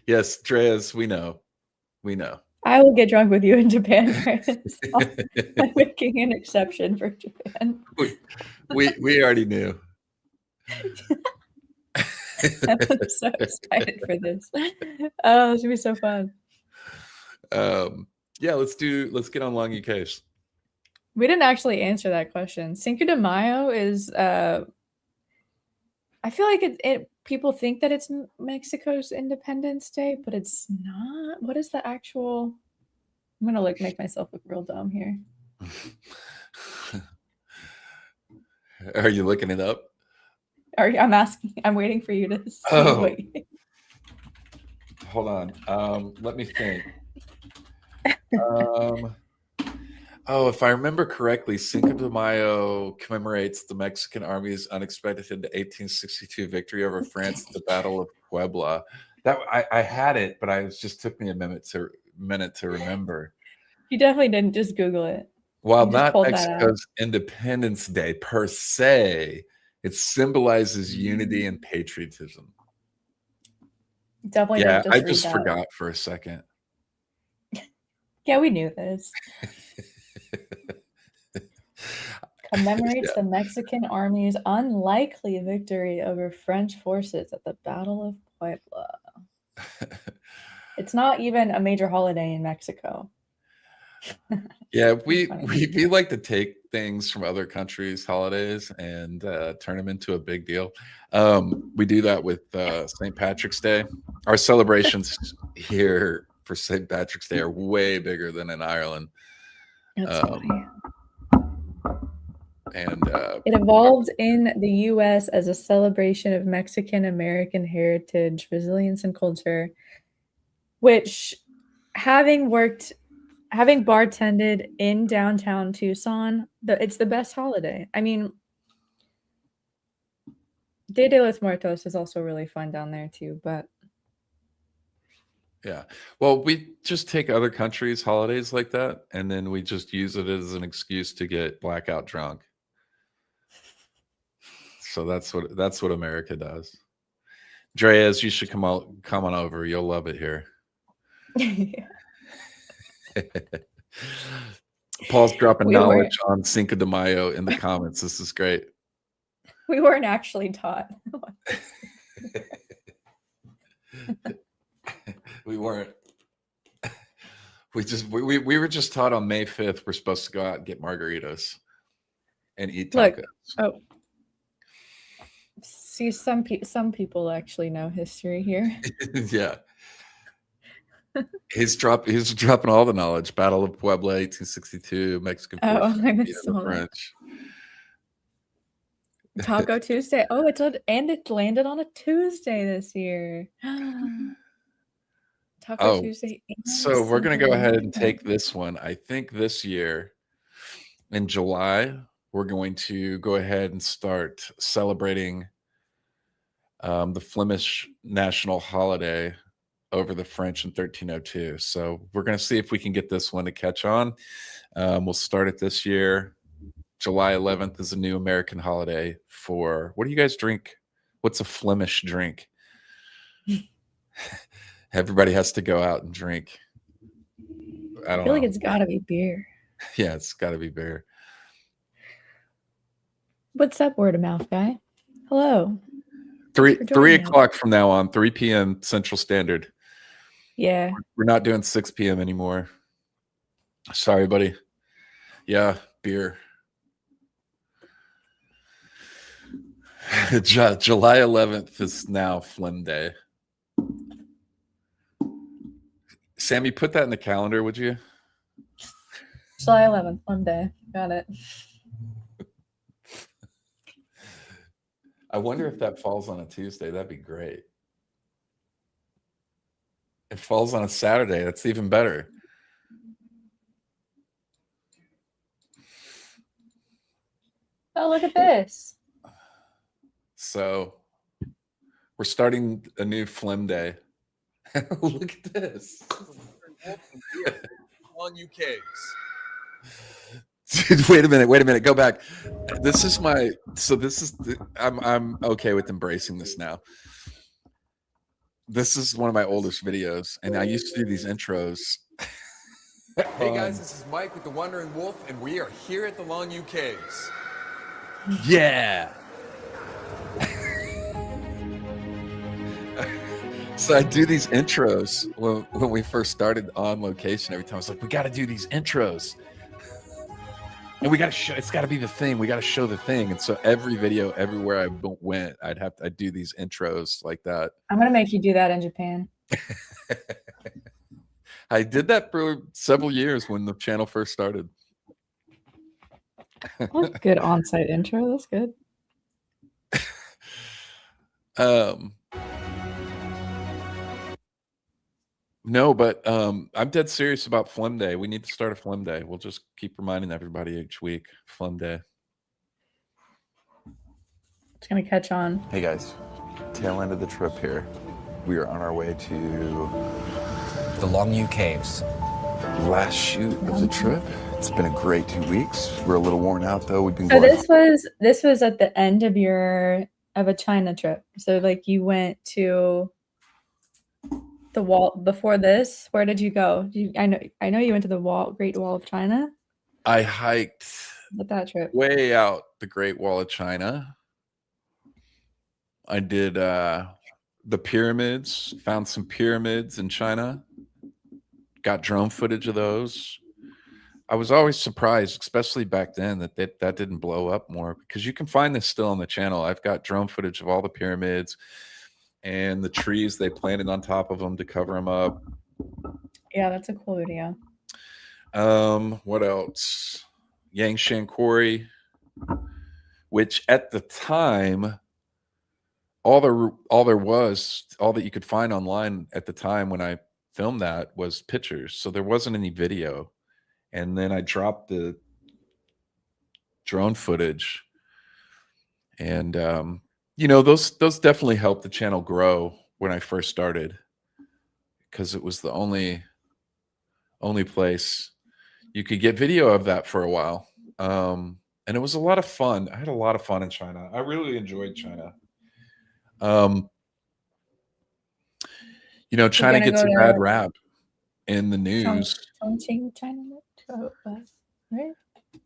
Yes, Dreas, we know. We know. I will get drunk with you in Japan, Dreas. I'm making an exception for Japan. We already knew. I'm so excited for this. Oh, it should be so fun. Yeah, let's get on Longyou Caves. We didn't actually answer that question. Cinco de Mayo is I feel like people think that it's Mexico's Independence Day, but it's not. What is the actual? I'm gonna make myself look real dumb here. Are you looking it up? I'm asking. I'm waiting for you to see what you... Hold on. Let me think. If I remember correctly, Cinco de Mayo commemorates the Mexican Army's unexpected 1862 victory over France at the Battle of Puebla. That I had it, but it just took me a minute to remember. You definitely didn't just Google it. While not Mexico's Independence Day per se, it symbolizes unity and patriotism. Definitely. Yeah, I just forgot for a second. Yeah, we knew this. Commemorates the Mexican Army's unlikely victory over French forces at the Battle of Puebla. It's not even a major holiday in Mexico. Yeah, we like to take things from other countries' holidays and turn them into a big deal. We do that with St. Patrick's Day. Our celebrations here for St. Patrick's Day are way bigger than in Ireland. That's funny. And it evolved in the U.S. as a celebration of Mexican American heritage, resilience, and culture, which having bartended in downtown Tucson, it's the best holiday. I mean, Dia de los Muertos is also really fun down there too, but yeah. Well, we just take other countries' holidays like that, and then we just use it as an excuse to get blackout drunk. So that's what America does. Dreas, you should come on over. You'll love it here. Paul's dropping knowledge on Cinco de Mayo in the comments. This is great. We weren't actually taught. We weren't. We were just taught on May 5th we're supposed to go out and get margaritas and eat tacos. Look, see, some people actually know history here. Yeah. He's dropping all the knowledge. Battle of Puebla, 1862, Mexican forces, French. Taco Tuesday. Oh, it landed on a Tuesday this year. Taco Tuesday. So we're gonna go ahead and take this one. I think this year in July, we're going to go ahead and start celebrating the Flemish national holiday over the French in 1302. So we're going to see if we can get this one to catch on. We'll start it this year. July 11th is a new American holiday for, what do you guys drink? What's a Flemish drink? Everybody has to go out and drink. I feel like it's got to be beer. Yeah, it's got to be beer. What's up, word of mouth guy? Hello. 3 o'clock from now on, 3 p.m. Central Standard. Yeah. We're not doing 6 p.m. anymore. Sorry, buddy. Yeah, beer. July 11th is now Flim Day. Sammy, put that in the calendar, would you? July 11th, Monday. Got it. I wonder if that falls on a Tuesday. That'd be great. It falls on a Saturday. That's even better. Oh, look at this. So we're starting a new Flim Day. Look at this. Longyou Caves. Dude, wait a minute. Go back. This is my. So this is. I'm okay with embracing this now. This is one of my oldest videos, and I used to do these intros. Hey guys, this is Mike with the Wandering Wolf, and we are here at the Longyou Caves. Yeah. So I do these intros when we first started on location. Every time I was like, we got to do these intros. And we got to show, it's got to be the thing. We got to show the thing. And so every video, everywhere I went, I'd do these intros like that. I'm going to make you do that in Japan. I did that for several years when the channel first started. What a good on-site intro. That's good. No, but I'm dead serious about Flim Day. We need to start a Flim Day. We'll just keep reminding everybody each week. Flim Day. It's going to catch on. Hey guys, tail end of the trip here. We are on our way to The Longyou Caves. last shoot of the trip. It's been a great 2 weeks. We're a little worn out though. We've been So going. this was at the end of a China trip. So like you went to the wall before this. Where did you go? I know you went to the Great Wall of China. I hiked With that trip. way out the Great Wall of China. I did the pyramids, found some pyramids in China, got drone footage of those. I was always surprised, especially back then, that didn't blow up more, because you can find this still on the channel. I've got drone footage of all the pyramids and the trees they planted on top of them to cover them up. Yeah, that's a cool video. What else? Yangshan Quarry, which at the time, all that you could find online at the time when I filmed that was pictures. So there wasn't any video. And then I dropped the drone footage, and you know, those definitely helped the channel grow when I first started, because it was the only place you could get video of that for a while. And it was a lot of fun. I had a lot of fun in China. I really enjoyed China. You know, China gets a bad rap in the news. Chongqing, China, right?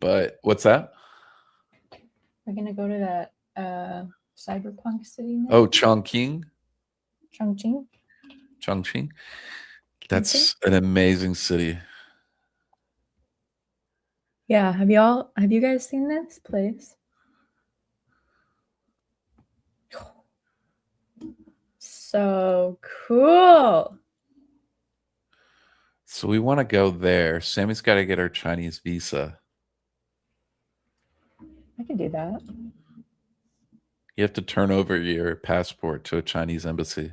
But what's that? We're gonna go to that cyberpunk city now. Oh, Chongqing. Chongqing. That's an amazing city. Yeah, have you guys seen this place? So cool. So we want to go there. Sammy's got to get her Chinese visa. I can do that. You have to turn over your passport to a Chinese embassy.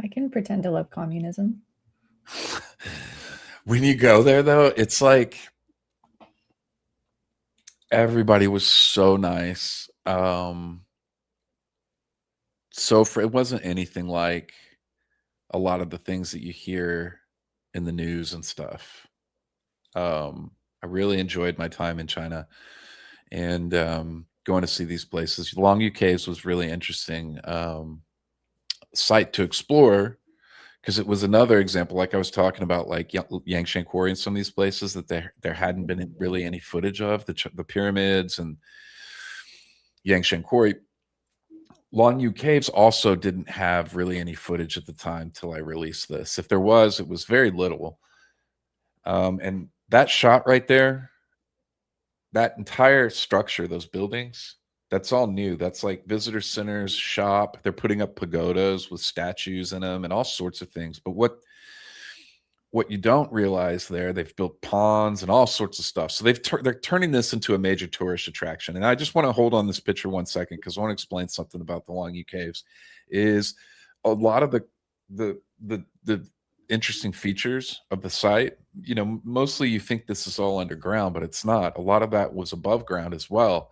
I can pretend to love communism. When you go there, though, it's like everybody was so nice. It wasn't anything like a lot of the things that you hear in the news and stuff. I really enjoyed my time in China, and going to see these places. Longyou Caves was really interesting site to explore, because it was another example, like I was talking about, like Yangshan Quarry and some of these places that there hadn't been really any footage of, the pyramids and Yangshan Quarry. Longyou Caves also didn't have really any footage at the time till I released this. If there was, it was very little. And that shot right there, that entire structure, those buildings, That's all new. That's like visitor centers, shop. They're putting up pagodas with statues in them and all sorts of things. But what you don't realize there, they've built ponds and all sorts of stuff. So they're turning this into a major tourist attraction. And I just want to hold on this picture 1 second because I want to explain something about the Longyou Caves. Is a lot of the interesting features of the site. You know, mostly you think this is all underground, but it's not. A lot of that was above ground as well.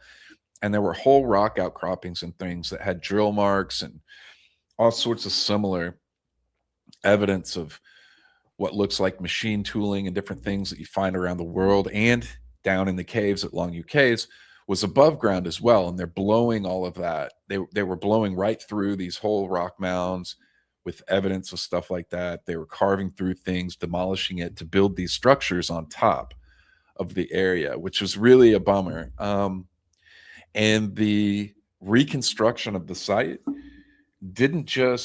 And there were whole rock outcroppings and things that had drill marks and all sorts of similar evidence of what looks like machine tooling and different things that you find around the world and down in the caves at Longyou Caves was above ground as well. And they're blowing all of that. They were blowing right through these whole rock mounds with evidence of stuff like that. They were carving through things, demolishing it to build these structures on top of the area, which was really a bummer. And the reconstruction of the site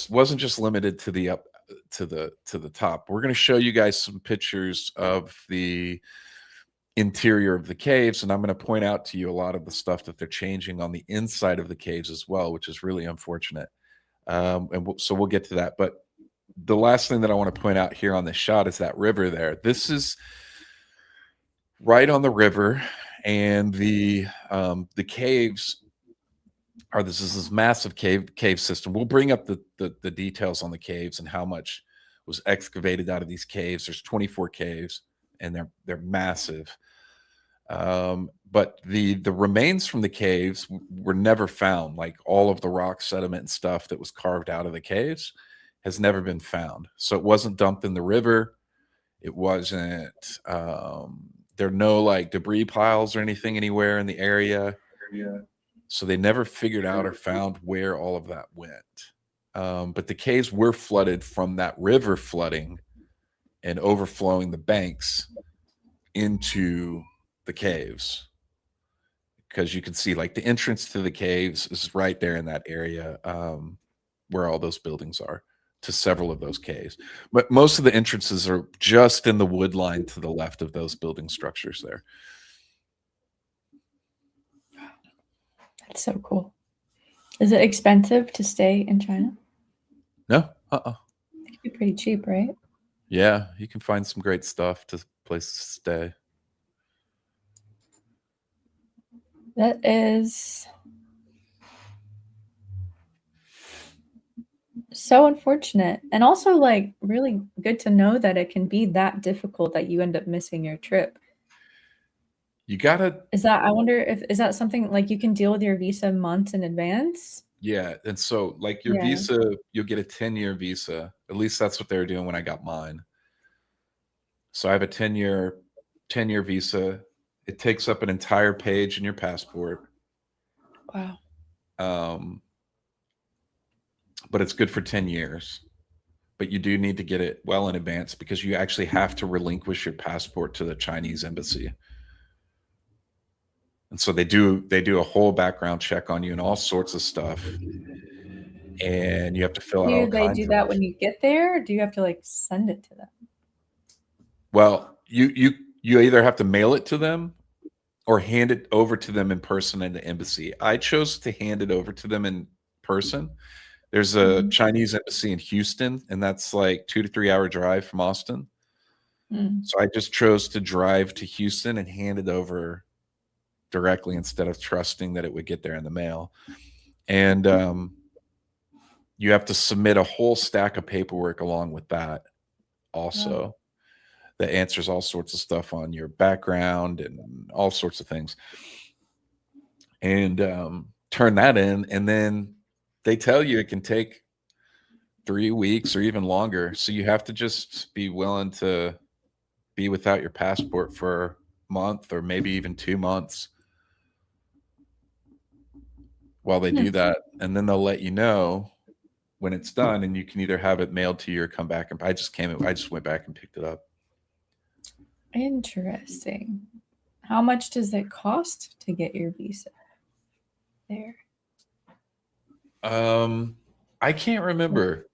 wasn't just limited to the up to the top. We're going to show you guys some pictures of the interior of the caves, and I'm going to point out to you a lot of the stuff that they're changing on the inside of the caves as well, which is really unfortunate. So we'll get to that. But the last thing that I want to point out here on this shot is that river there. This is right on the river, and the caves are this massive cave system. We'll bring up the details on the caves and how much was excavated out of these caves. There's 24 caves, and they're massive. But the remains from the caves were never found. Like all of the rock sediment and stuff that was carved out of the caves has never been found. So it wasn't dumped in the river. It wasn't. There are no like debris piles or anything anywhere in the area. So they never figured out or found where all of that went. But the caves were flooded from that river flooding and overflowing the banks into the caves. Because you can see like the entrance to the caves is right there in that area where all those buildings are, to several of those caves. But most of the entrances are just in the wood line to the left of those building structures there. That's so cool. Is it expensive to stay in China? No, It could be pretty cheap, right? Yeah, you can find some great stuff to places to stay. That is so unfortunate. And also like really good to know that it can be that difficult that you end up missing your trip. You gotta. Is that something like you can deal with your visa months in advance? Yeah, and so like your visa, you'll get a 10-year visa. At least that's what they were doing when I got mine. So I have a 10-year visa. It takes up an entire page in your passport. Wow. But it's good for 10 years. But you do need to get it well in advance because you actually have to relinquish your passport to the Chinese embassy. And so they do a whole background check on you and all sorts of stuff. And you have to fill out all kinds of. Do they do that when you get there, or do you have to like send it to them? Well, you either have to mail it to them or hand it over to them in person in the embassy. I chose to hand it over to them in person. There's a Chinese embassy in Houston, and that's like 2 to 3 hour drive from Austin. So I just chose to drive to Houston and hand it over directly instead of trusting that it would get there in the mail. And you have to submit a whole stack of paperwork along with that also. That answers all sorts of stuff on your background and all sorts of things. And turn that in, and then they tell you it can take 3 weeks or even longer. So you have to just be willing to be without your passport for a month or maybe even 2 months while they do that. And then they'll let you know when it's done, and you can either have it mailed to you or come back. And I just went back and picked it up. Interesting. How much does it cost to get your visa there? I can't remember.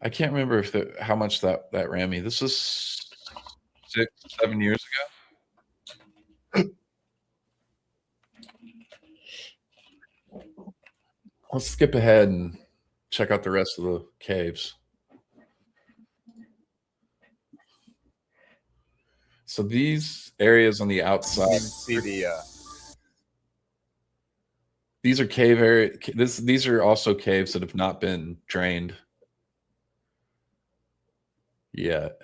I can't remember how much that ran me. This is 6-7 years ago. Let's skip ahead and check out the rest of the caves. So these areas on the outside, See the these are cave area. These are also caves that have not been drained yet.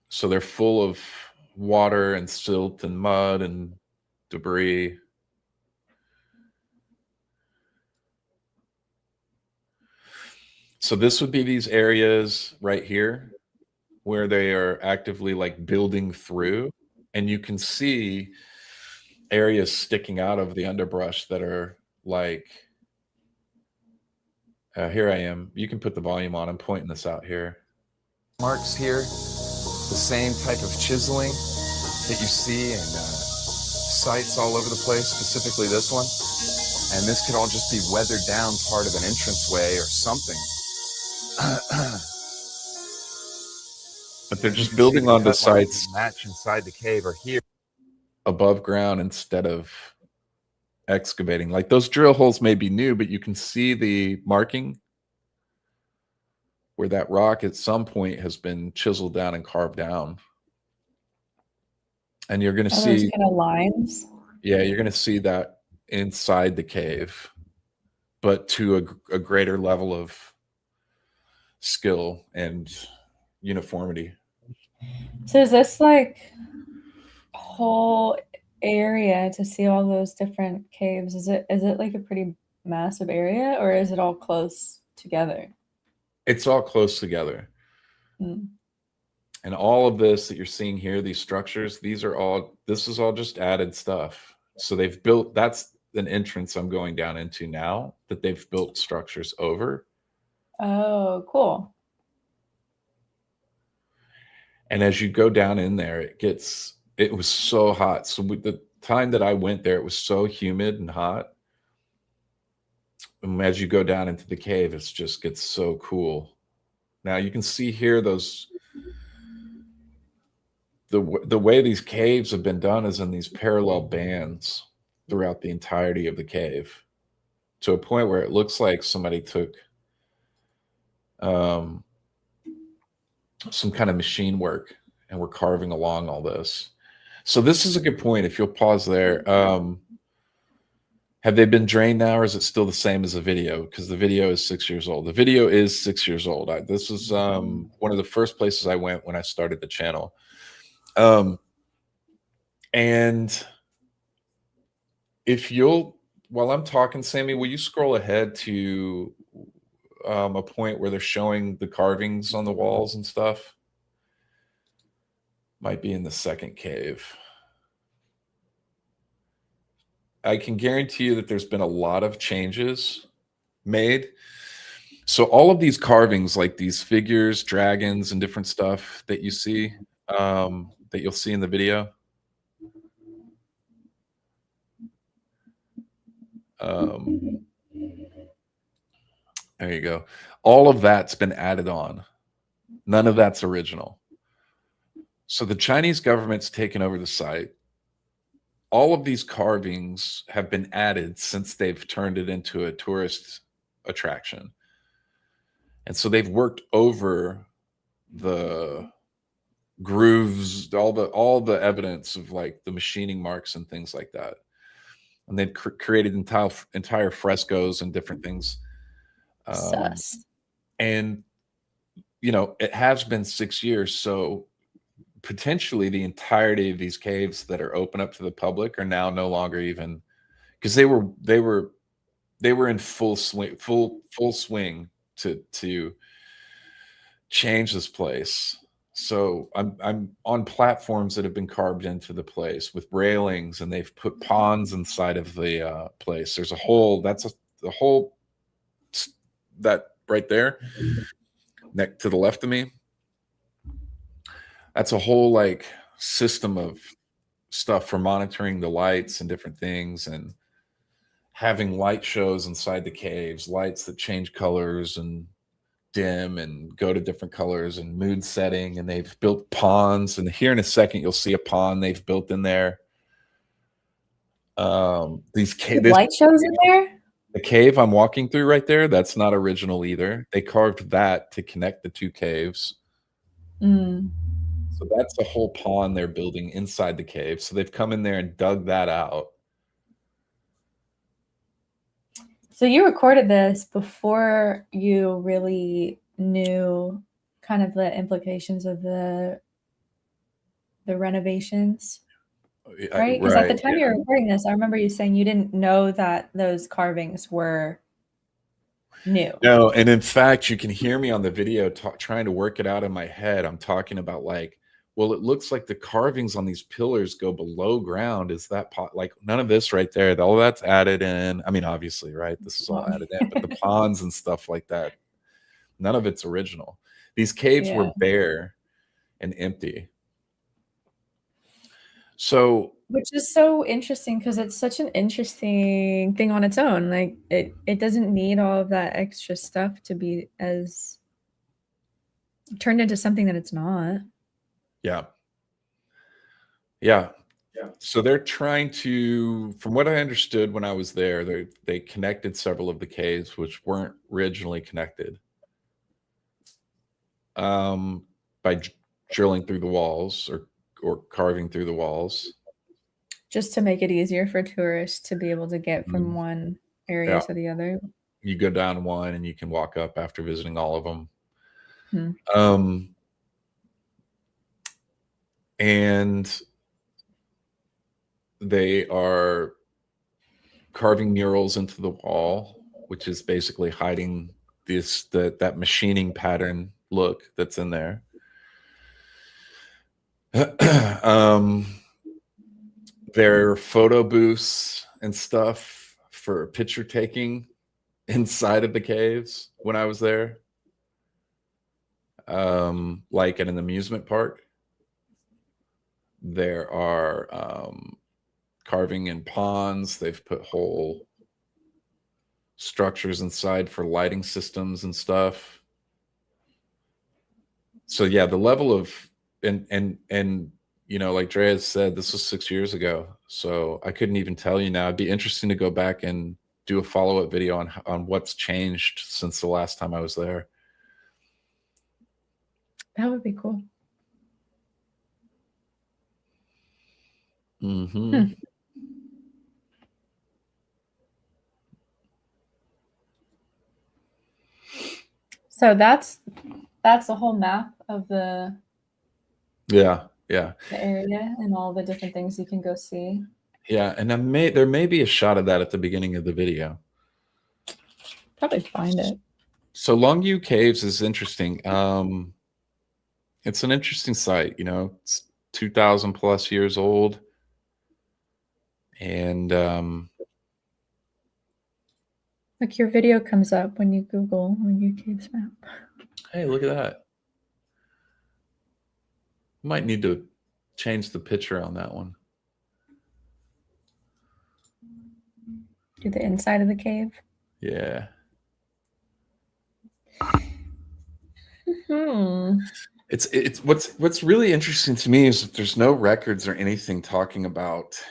So they're full of water and silt and mud and debris. So this would be these areas right here where they are actively like building through, and you can see areas sticking out of the underbrush that are like, here I am. You can put the volume on. I'm pointing this out here. marks here, the same type of chiseling that you see in sites all over the place, specifically this one. And this could all just be weathered down part of an entranceway or something. But they're just building onto sites match inside the cave are here above ground instead of excavating. Like those drill holes may be new, but you can see the marking where that rock at some point has been chiseled down and carved down. And you're going to see those kind of lines. Yeah, you're going to see that inside the cave, but to a greater level of skill and uniformity. So is this like whole area to see all those different caves? Is it like a pretty massive area, or is it all close together? It's all close together. Hmm. And all of this that you're seeing here, these structures, this is all just added stuff. So they've built, that's an entrance I'm going down into now that they've built structures over. Oh, cool. And as you go down in there, it was so hot. So the time that I went there, it was so humid and hot. And as you go down into the cave, it just gets so cool. Now you can see here the way these caves have been done is in these parallel bands throughout the entirety of the cave, to a point where it looks like somebody took some kind of machine work and we're carving along all this. So this is a good point. If you'll pause there. Have they been drained now, or is it still the same as the video? Because the video is 6 years old. The video is 6 years old. This was one of the first places I went when I started the channel. And if you'll, while I'm talking, Sammy, will you scroll ahead to a point where they're showing the carvings on the walls and stuff? Might be in the second cave. I can guarantee you that there's been a lot of changes made. So all of these carvings, like these figures, dragons, and different stuff that you see, that you'll see in the video, there you go. All of that's been added on. None of that's original. So the Chinese government's taken over the site. All of these carvings have been added since they've turned it into a tourist attraction. And so they've worked over the grooves, all the evidence of like the machining marks and things like that. And they've created entire frescoes and different things. Sus. And, you know, it has been 6 years. So potentially the entirety of these caves that are open up to the public are now no longer even, because they were in full swing to change this place. So I'm on platforms that have been carved into the place with railings, and they've put ponds inside of the place. There's a whole, that right there next to the left of me, that's a whole like system of stuff for monitoring the lights and different things, and having light shows inside the caves, lights that change colors and dim and go to different colors, and mood setting. And they've built ponds, and here in a second you'll see a pond they've built in there. These The light shows in there. the cave I'm walking through right there, that's not original either. They carved that to connect the two caves. Mm. So that's a whole pond they're building inside the cave. So they've come in there and dug that out. So you recorded this before you really knew kind of the implications of the renovations, right? Because at the time you were recording this, I remember you saying you didn't know that those carvings were new. No, and in fact, you can hear me on the video trying to work it out in my head. I'm talking about like, well, it looks like the carvings on these pillars go below ground. Is that like none of this right there? All that's added in. I mean, obviously, right? This is all added in, but the ponds and stuff like that, none of it's original. These caves were bare and empty. So, which is so interesting because it's such an interesting thing on its own. Like it doesn't need all of that extra stuff to be as turned into something that it's not. Yeah. So they're trying to, from what I understood when I was there, they connected several of the caves which weren't originally connected by drilling through the walls or carving through the walls. Just to make it easier for tourists to be able to get from one area to the other. You go down one and you can walk up after visiting all of them. And they are carving murals into the wall, which is basically hiding that machining pattern look that's in there. There are photo booths and stuff for picture taking inside of the caves when I was there, like at an amusement park. There are carving in ponds. They've put whole structures inside for lighting systems and stuff. So yeah, the level of and you know, like Drea said, this was 6 years ago, so I couldn't even tell you now. It'd be interesting to go back and do a follow-up video on what's changed since the last time I was there. That would be cool. So that's the whole map of the the area and all the different things you can go see. Yeah, and there may be a shot of that at the beginning of the video. Probably find it. So Longyou Caves is interesting. It's an interesting site. You know, it's 2,000 plus years old, and like your video comes up when you Google Longyou Caves map. Hey, look at that. Might need to change the picture on that one. Do the inside of the cave. Yeah. It's what's really interesting to me is that there's no records or anything talking about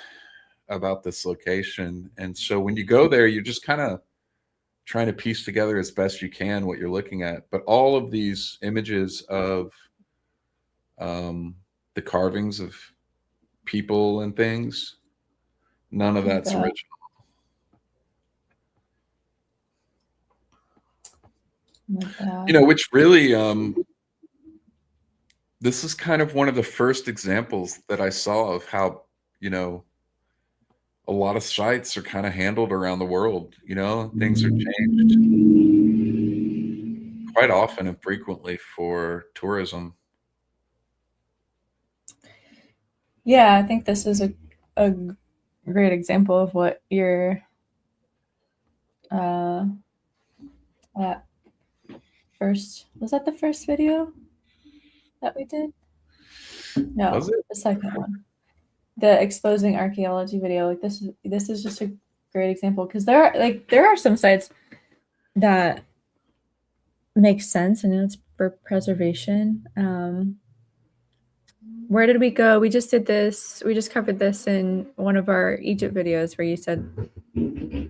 this location, and so when you go there, you're just kind of trying to piece together as best you can what you're looking at. But all of these images of the carvings of people and things, none of that's original. You know, which really this is kind of one of the first examples that I saw of how, you know, a lot of sites are kind of handled around the world. You know, things are changed quite often and frequently for tourism. Yeah, I think this is a great example of what your that first, was that the first video that we did? No, Was it? the second one, the exposing archaeology video. Like this is just a great example because there are some sites that make sense and it's for preservation, Where did we go? We just did this. We just covered this in one of our Egypt videos where you said, oh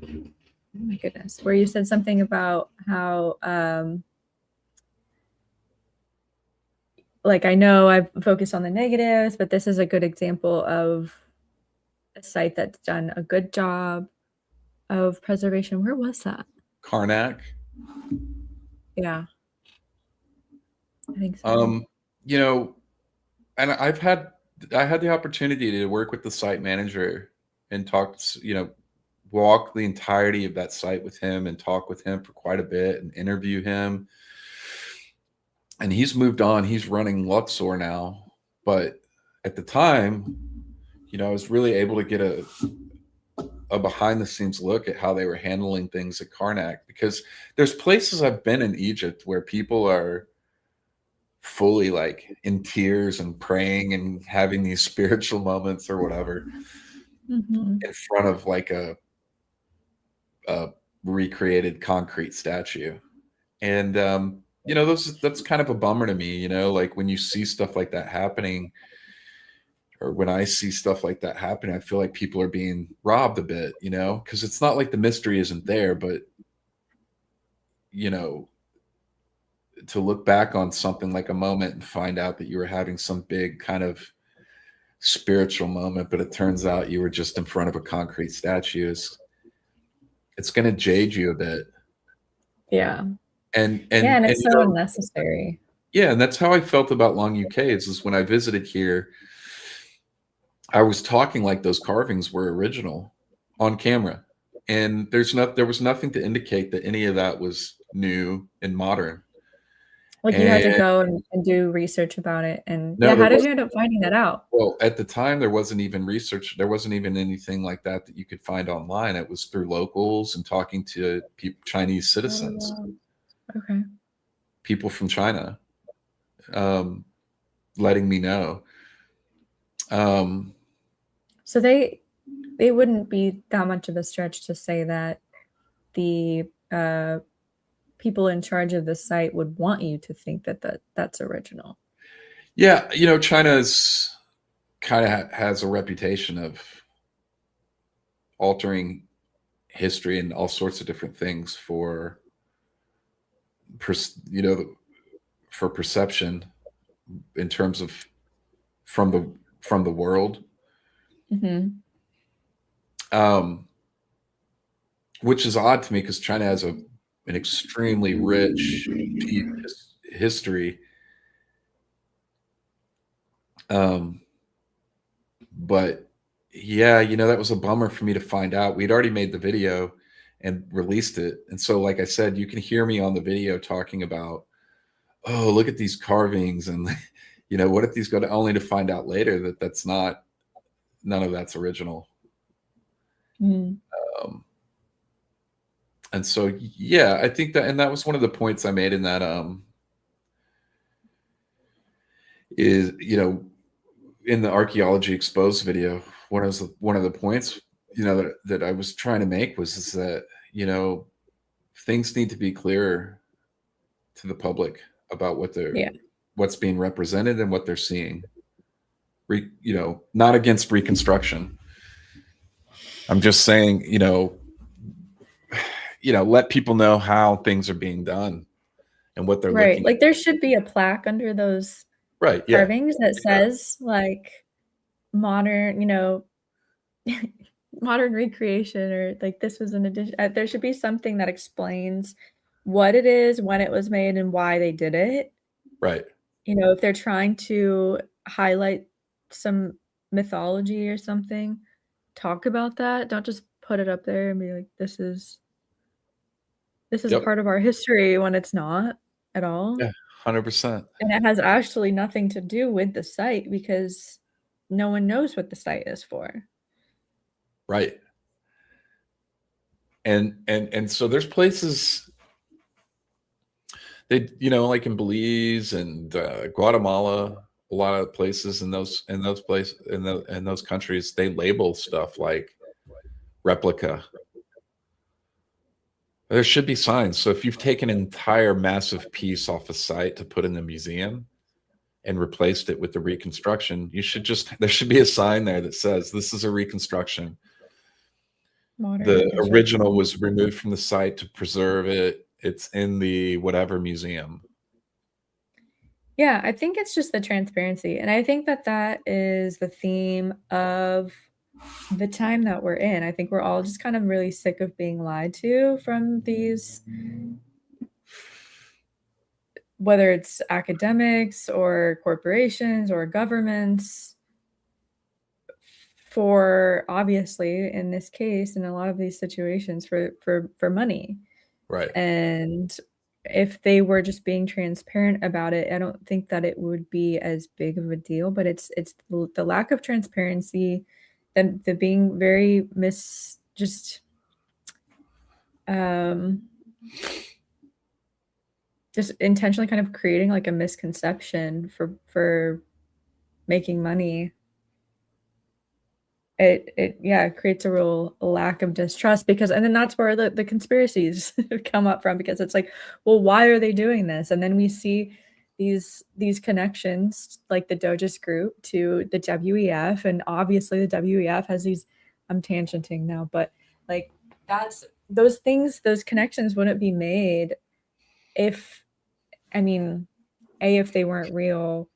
my goodness, where you said something about how, like, I know I've focused on the negatives, but this is a good example of a site that's done a good job of preservation. Where was that? Karnak. Yeah. I think so. You know, and I had the opportunity to work with the site manager and talk, you know, walk the entirety of that site with him and talk with him for quite a bit and interview him. And he's moved on. He's running Luxor now. But at the time, you know, I was really able to get a behind the scenes look at how they were handling things at Karnak, because there's places I've been in Egypt where people are fully like in tears and praying and having these spiritual moments or whatever in front of like a recreated concrete statue. And you know, that's kind of a bummer to me, you know, like when you see stuff like that happening, or when I see stuff like that happening, I feel like people are being robbed a bit, you know, because it's not like the mystery isn't there, but you know, to look back on something like a moment and find out that you were having some big kind of spiritual moment, but it turns out you were just in front of a concrete statue, it's going to jade you a bit. Yeah. And it's so unnecessary. Yeah, and that's how I felt about Longyou Caves. Is when I visited here, I was talking like those carvings were original on camera, and there was nothing to indicate that any of that was new and modern. Like you had to go and do research about it. And no, how did you end up finding that out? Well, at the time, there wasn't even research. There wasn't even anything like that you could find online. It was through locals and talking to Chinese citizens. Oh, okay. People from China letting me know. So they wouldn't be that much of a stretch to say that the people in charge of the site would want you to think that that's original. Yeah, you know, China's kind of has a reputation of altering history and all sorts of different things for, you know, for perception in terms of from the world. Which is odd to me because China has an extremely rich, deep history. But yeah, you know, that was a bummer for me to find out. We'd already made the video and released it. And so, like I said, you can hear me on the video talking about, oh, look at these carvings. And, you know, what if these go to, only to find out later that that's not, none of that's original. And so, yeah, I think that, and that was one of the points I made in that, is, you know, in the Archaeology Exposed video, one of the points, you know, that I was trying to make is that, you know, things need to be clearer to the public about what what's being represented and what they're seeing. You know, not against reconstruction. I'm just saying, you know, let people know how things are being done and what they're looking like at. There should be a plaque under those carvings that says like modern, you know, modern recreation, or like this was an addition. There should be something that explains what it is, when it was made, and why they did it. Right. You know, if they're trying to highlight some mythology or something, talk about that. Don't just put it up there and be like, this is part of our history, when it's not at all. Yeah, 100%. And it has actually nothing to do with the site, because no one knows what the site is for. Right. And so there's places they, you know, like in Belize and Guatemala, a lot of places in those places in those countries, they label stuff like replica. There should be signs. So if you've taken an entire massive piece off a site to put in the museum, and replaced it with the reconstruction, there should be a sign there that says this is a reconstruction. Modern The reconstruction. original was removed from the site to preserve it. It's in the whatever museum. Yeah, I think it's just the transparency. And I think that that is the theme of the time that we're in. I think we're all just kind of really sick of being lied to from these, whether it's academics or corporations or governments, for obviously in this case, in a lot of these situations, for money. Right. And if they were just being transparent about it, I don't think that it would be as big of a deal. But it's the lack of transparency, the being very just intentionally kind of creating like a misconception for making money. It creates a real lack of distrust, because, and then that's where the conspiracies come up from, because it's like, well, why are they doing this? And then we see these connections, like the Doges group to the WEF, and obviously the WEF has these, I'm tangenting now, but like those connections wouldn't be made if, I mean, A, if they weren't real,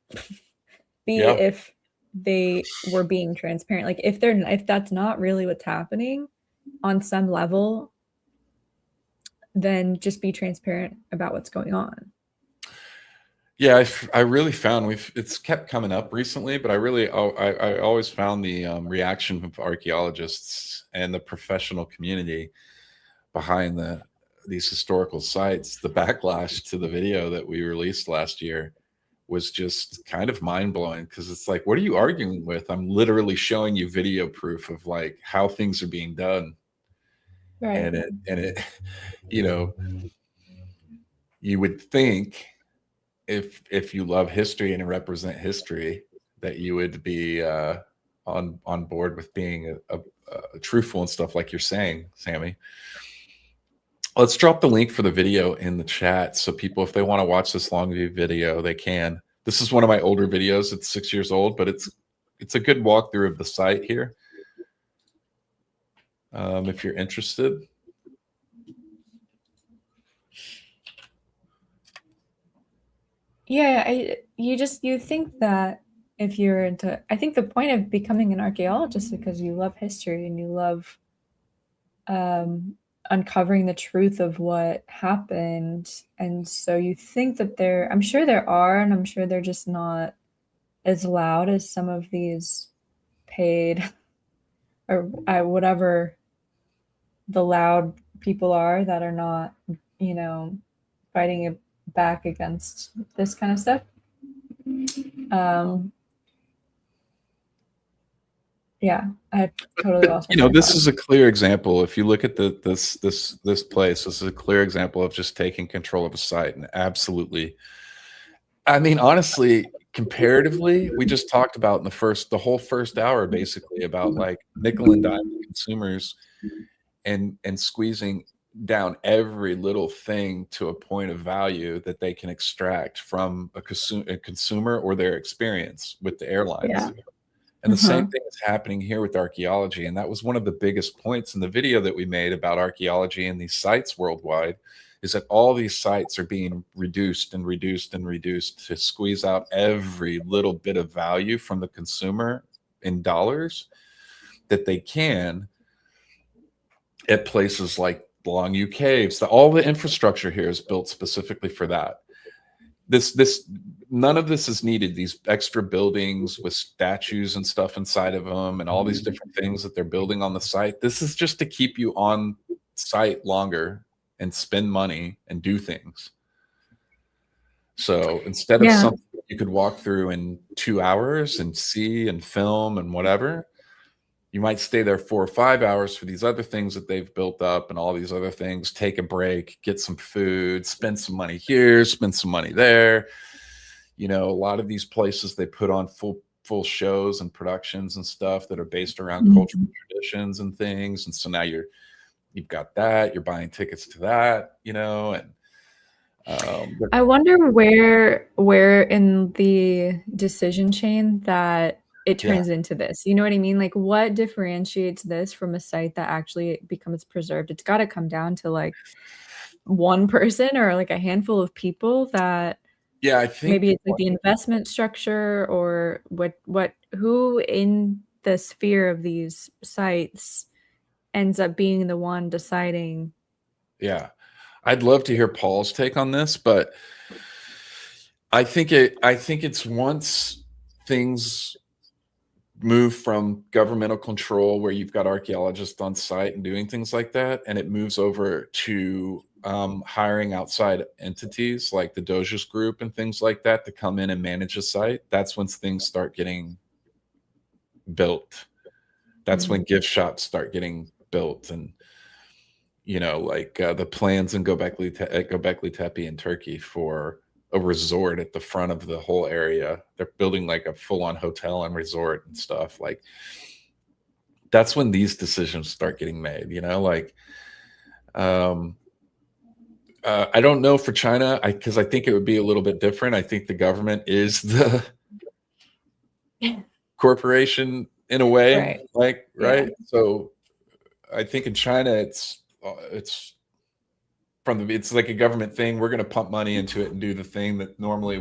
B, Yeah. if they were being transparent. Like if that's not really what's happening on some level, then just be transparent about what's going on. Yeah, I really found it's kept coming up recently, but I always found the reaction of archaeologists and the professional community behind these historical sites, the backlash to the video that we released last year was just kind of mind-blowing, because it's like, what are you arguing with? I'm literally showing you video proof of like how things are being done. Right. And it you know, you would think if you love history and represent history, that you would be on board with being a truthful and stuff like you're saying, Sammy. Let's drop the link for the video in the chat, so people, if they want to watch this Longyou video, they can. This is one of my older videos. It's 6 years old, but it's a good walkthrough of the site here. If you're interested. Yeah, you think that if you're into, I think the point of becoming an archaeologist is because you love history and you love uncovering the truth of what happened. And so you think that I'm sure there are, and I'm sure they're just not as loud as some of these paid or whatever the loud people are that are not, fighting it back against this kind of stuff. Yeah, I totally lost. This is a clear example. If you look at this place, this is a clear example of just taking control of a site. And absolutely, I mean, honestly, comparatively, we just talked about in the whole first hour, basically, about like nickel and dime consumers and squeezing down every little thing to a point of value that they can extract from a consumer or their experience with the airlines. Yeah. And the same thing is happening here with archaeology. And that was one of the biggest points in the video that we made about archaeology and these sites worldwide, is that all these sites are being reduced and reduced and reduced to squeeze out every little bit of value from the consumer in dollars that they can at places like Longyou Caves. All the infrastructure here is built specifically for that. None of this is needed. These extra buildings with statues and stuff inside of them and all these different things that they're building on the site. This is just to keep you on site longer and spend money and do things. So instead of something you could walk through in 2 hours and see and film and whatever, you might stay there 4 or 5 hours for these other things that they've built up and all these other things, take a break, get some food, spend some money here, spend some money there. A lot of these places, they put on full shows and productions and stuff that are based around cultural traditions and things. And so now you've got that, you're buying tickets to that, and I wonder where in the decision chain that it Yeah. turns into this. You know what I mean? Like, what differentiates this from a site that actually becomes preserved? It's got to come down to like one person or like a handful of people that Yeah, I think maybe it's like the investment structure or who in the sphere of these sites ends up being the one deciding. yeah. I'd love to hear Paul's take on this, but I think it's once things move from governmental control where you've got archaeologists on site and doing things like that, and it moves over to hiring outside entities like the Doges group and things like that to come in and manage a site. That's when things start getting built. That's when gift shops start getting built, and like the plans in Göbekli Tepe in Turkey for a resort at the front of the whole area. They're building like a full-on hotel and resort and stuff. Like, that's when these decisions start getting made, like I don't know for China, because I think it would be a little bit different. I think the government is the corporation in a way, Right. right? So I think in China, it's like a government thing. We're going to pump money into it and do the thing that normally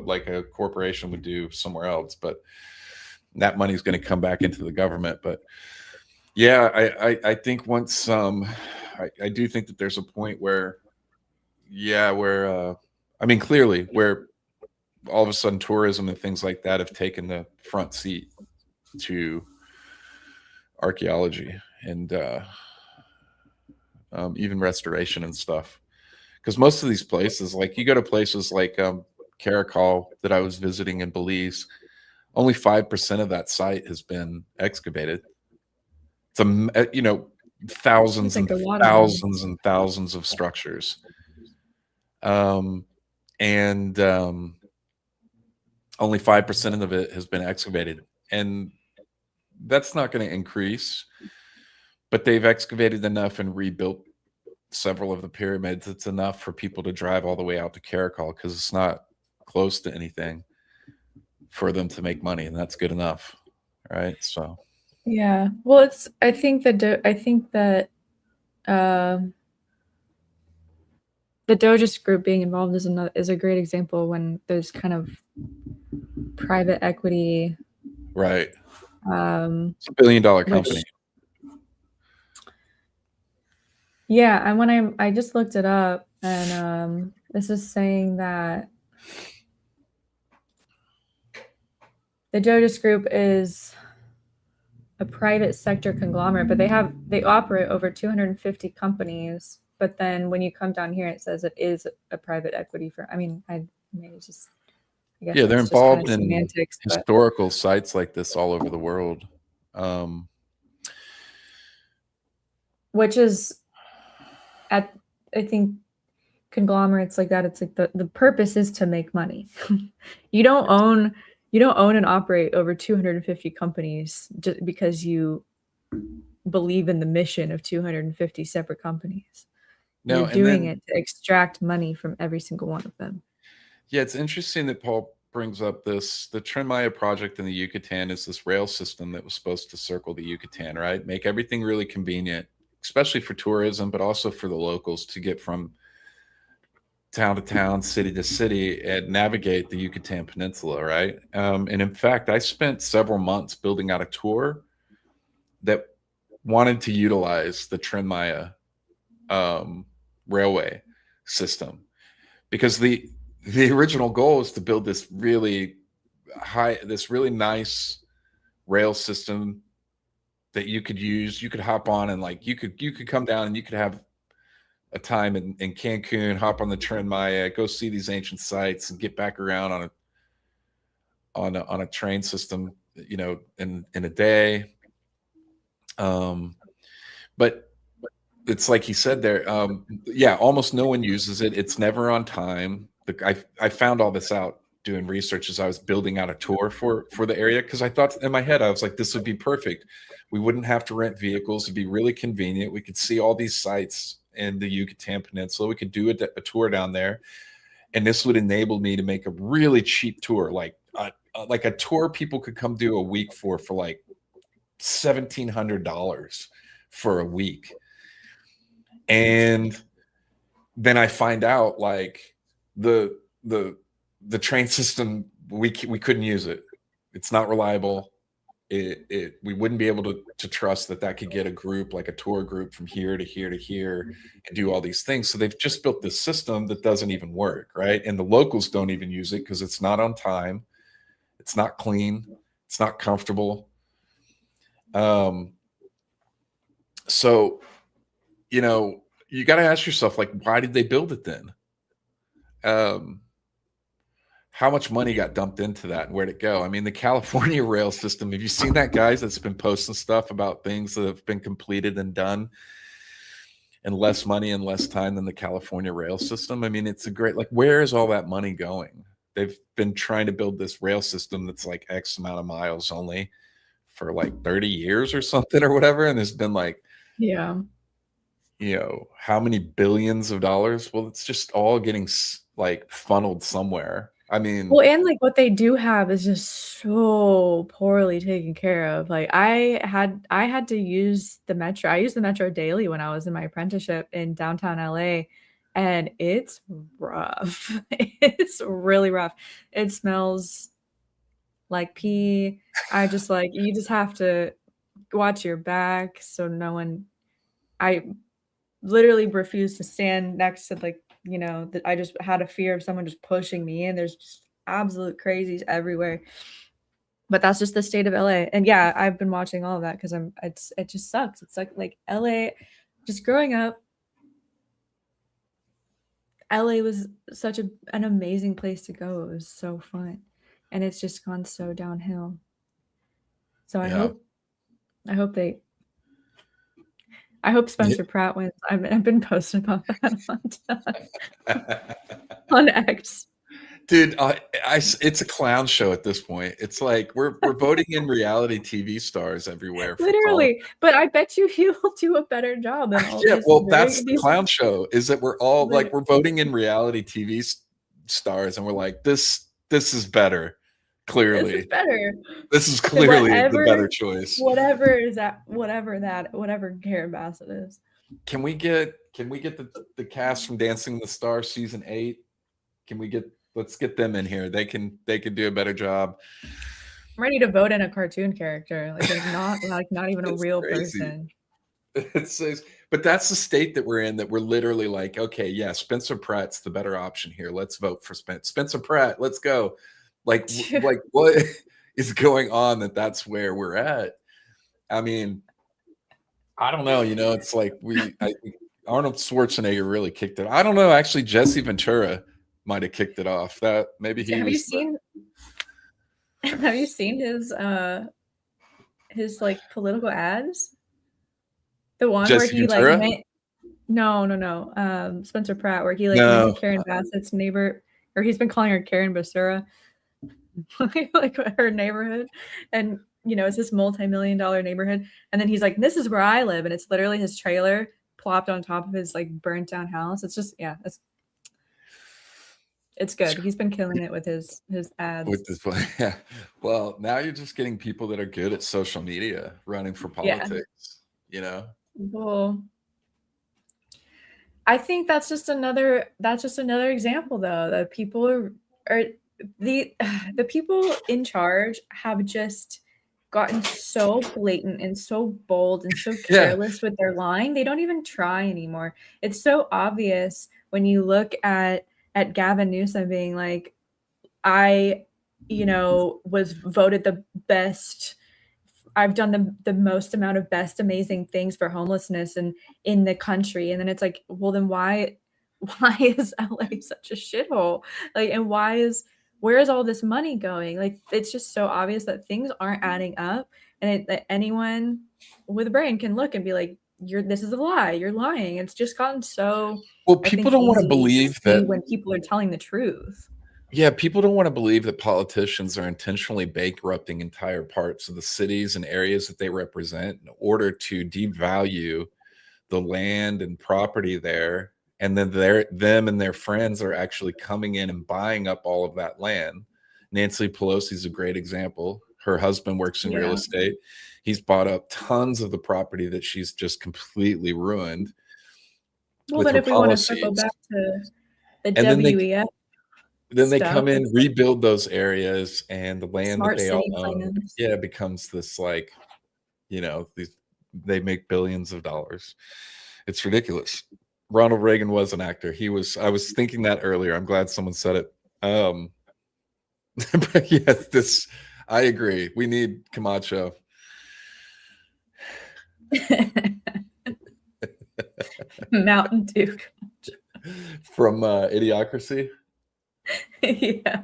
like a corporation would do somewhere else, but that money is going to come back into the government. But yeah, I think once I do think that there's a point where I mean, clearly where all of a sudden tourism and things like that have taken the front seat to archaeology and even restoration and stuff. Because most of these places, like you go to places like Caracal that I was visiting in Belize, only 5% of that site has been excavated. It's thousands and thousands and thousands of structures. And only 5% of it has been excavated. And that's not going to increase, but they've excavated enough and rebuilt several of the pyramids. It's enough for people to drive all the way out to Caracal because it's not close to anything for them to make money, and that's good enough, right? So yeah, well, I think that the Doges group being involved is a great example when there's kind of private equity, right? It's $1 billion company. Yeah, and when I just looked it up, and this is saying that the Doges group is a private sector conglomerate, but they operate over 250 companies. But then when you come down here, it says it is a private equity firm. I mean, I guess they're involved in historical sites like this all over the world. Which is, I think conglomerates like that, it's like the purpose is to make money. You don't own and operate over 250 companies just because you believe in the mission of 250 separate companies. No, you're doing it to extract money from every single one of them. Yeah, it's interesting that Paul brings up the Tren Maya project in the Yucatan is this rail system that was supposed to circle the Yucatan, right? Make everything really convenient, especially for tourism, but also for the locals to get from town to town, city to city, and navigate the Yucatan Peninsula, right? And in fact, I spent several months building out a tour that wanted to utilize the Tren Maya railway system, because the original goal is to build this really nice rail system that you could use. You could hop on and like you could come down and you could have a time in Cancun, hop on the Tren Maya, go see these ancient sites, and get back around on a train system, in a day. But it's like he said there, almost no one uses it. It's never on time. I found all this out doing research as I was building out a tour for the area, because I thought in my head, I was like, this would be perfect. We wouldn't have to rent vehicles. It'd be really convenient. We could see all these sites in the Yucatan Peninsula. We could do a tour down there, and this would enable me to make a really cheap tour, like a tour people could come do a week for like $1,700 for a week. And then I find out like the train system, we couldn't use it. It's not reliable. We wouldn't be able to trust that could get a group, like a tour group, from here to here to here and do all these things. So they've just built this system that doesn't even work, right? And the locals don't even use it because it's not on time, it's not clean, it's not comfortable. So, you know, you got to ask yourself, like, why did they build it then? How much money got dumped into that, and where'd it go? I mean, the California rail system, have you seen that, guys, that's been posting stuff about things that have been completed and done in less money and less time than the California rail system? I mean, it's a great, like, where is all that money going? They've been trying to build this rail system that's like X amount of miles only for like 30 years or something or whatever. And there's been like, Yeah. you know, how many billions of dollars? Well, it's just all getting like funneled somewhere. I mean, Well, and like what they do have is just so poorly taken care of. Like I had to use the metro. I used the metro daily when I was in my apprenticeship in downtown LA, and it's rough. It's really rough. It smells like pee. I just like, you just have to watch your back so no one. I literally refuse to stand next to, like, you know, that I just had a fear of someone just pushing me in. There's just absolute crazies everywhere. But that's just the state of LA. And yeah, I've been watching all of that because it just sucks. It's like LA, just growing up, LA was such an amazing place to go. It was so fun. And it's just gone so downhill. So I hope Spencer Pratt wins. I've been posting about that on X. Dude, it's a clown show at this point. It's like we're voting in reality TV stars everywhere. Literally, but I bet you he'll do a better job than all. Yeah, well, that's the clown show. Is that we're all like we're voting in reality TV stars, and we're like, this is better. Clearly, this is better. This is clearly the better choice. Whatever Karen Bassett is. Can we get the cast from Dancing with the Stars season 8? Let's get them in here. They can do a better job. I'm ready to vote in a cartoon character. Like not even a real person. It says, but that's the state that we're in, that we're literally like, okay, yeah, Spencer Pratt's the better option here. Let's vote for Spencer Pratt. Let's go. Like what is going on that's where we're at? I mean, I don't know. You know, it's like Arnold Schwarzenegger really kicked it. I don't know. Actually, Jesse Ventura might have kicked it off. That maybe he. Have you seen his like political ads? The one Jesse where he Ventura? like no. Spencer Pratt, where he like went to Karen Bassett's neighbor, or he's been calling her Karen Basura, like her neighborhood, and you know, it's this multi-million-dollar neighborhood, and then he's like, "This is where I live," and it's literally his trailer plopped on top of his like burnt down house. It's just it's good. He's been killing it with his ads. With this, yeah. Well, now you're just getting people that are good at social media running for politics. Yeah. You know. Well, I think that's just another example, though, that people are the people in charge have just gotten so blatant and so bold and so careless with their lying. They don't even try anymore. It's so obvious when you look at Gavin Newsom being like, I, you know, was voted the best. I've done the most amount of best amazing things for homelessness and in the country. And then it's like, well, then why is LA such a shithole? Like, and where is all this money going? Like, it's just so obvious that things aren't adding up, and that anyone with a brain can look and be like, this is a lie. You're lying. It's just gotten so. Well, people don't want to believe that when people are telling the truth. Yeah, people don't want to believe that politicians are intentionally bankrupting entire parts of the cities and areas that they represent in order to devalue the land and property there, and then them and their friends are actually coming in and buying up all of that land. Nancy Pelosi is a great example. Her husband works in real estate. He's bought up tons of the property that she's just completely ruined. Well, then if we want to circle back to the WEF, then they come in, rebuild those areas, and the land that they all own, becomes this, like, you know, they make billions of dollars. It's ridiculous. Ronald Reagan was an actor. I was thinking that earlier. I'm glad someone said it. But yes, I agree. We need Camacho. Mountain Dew from Idiocracy. Yeah.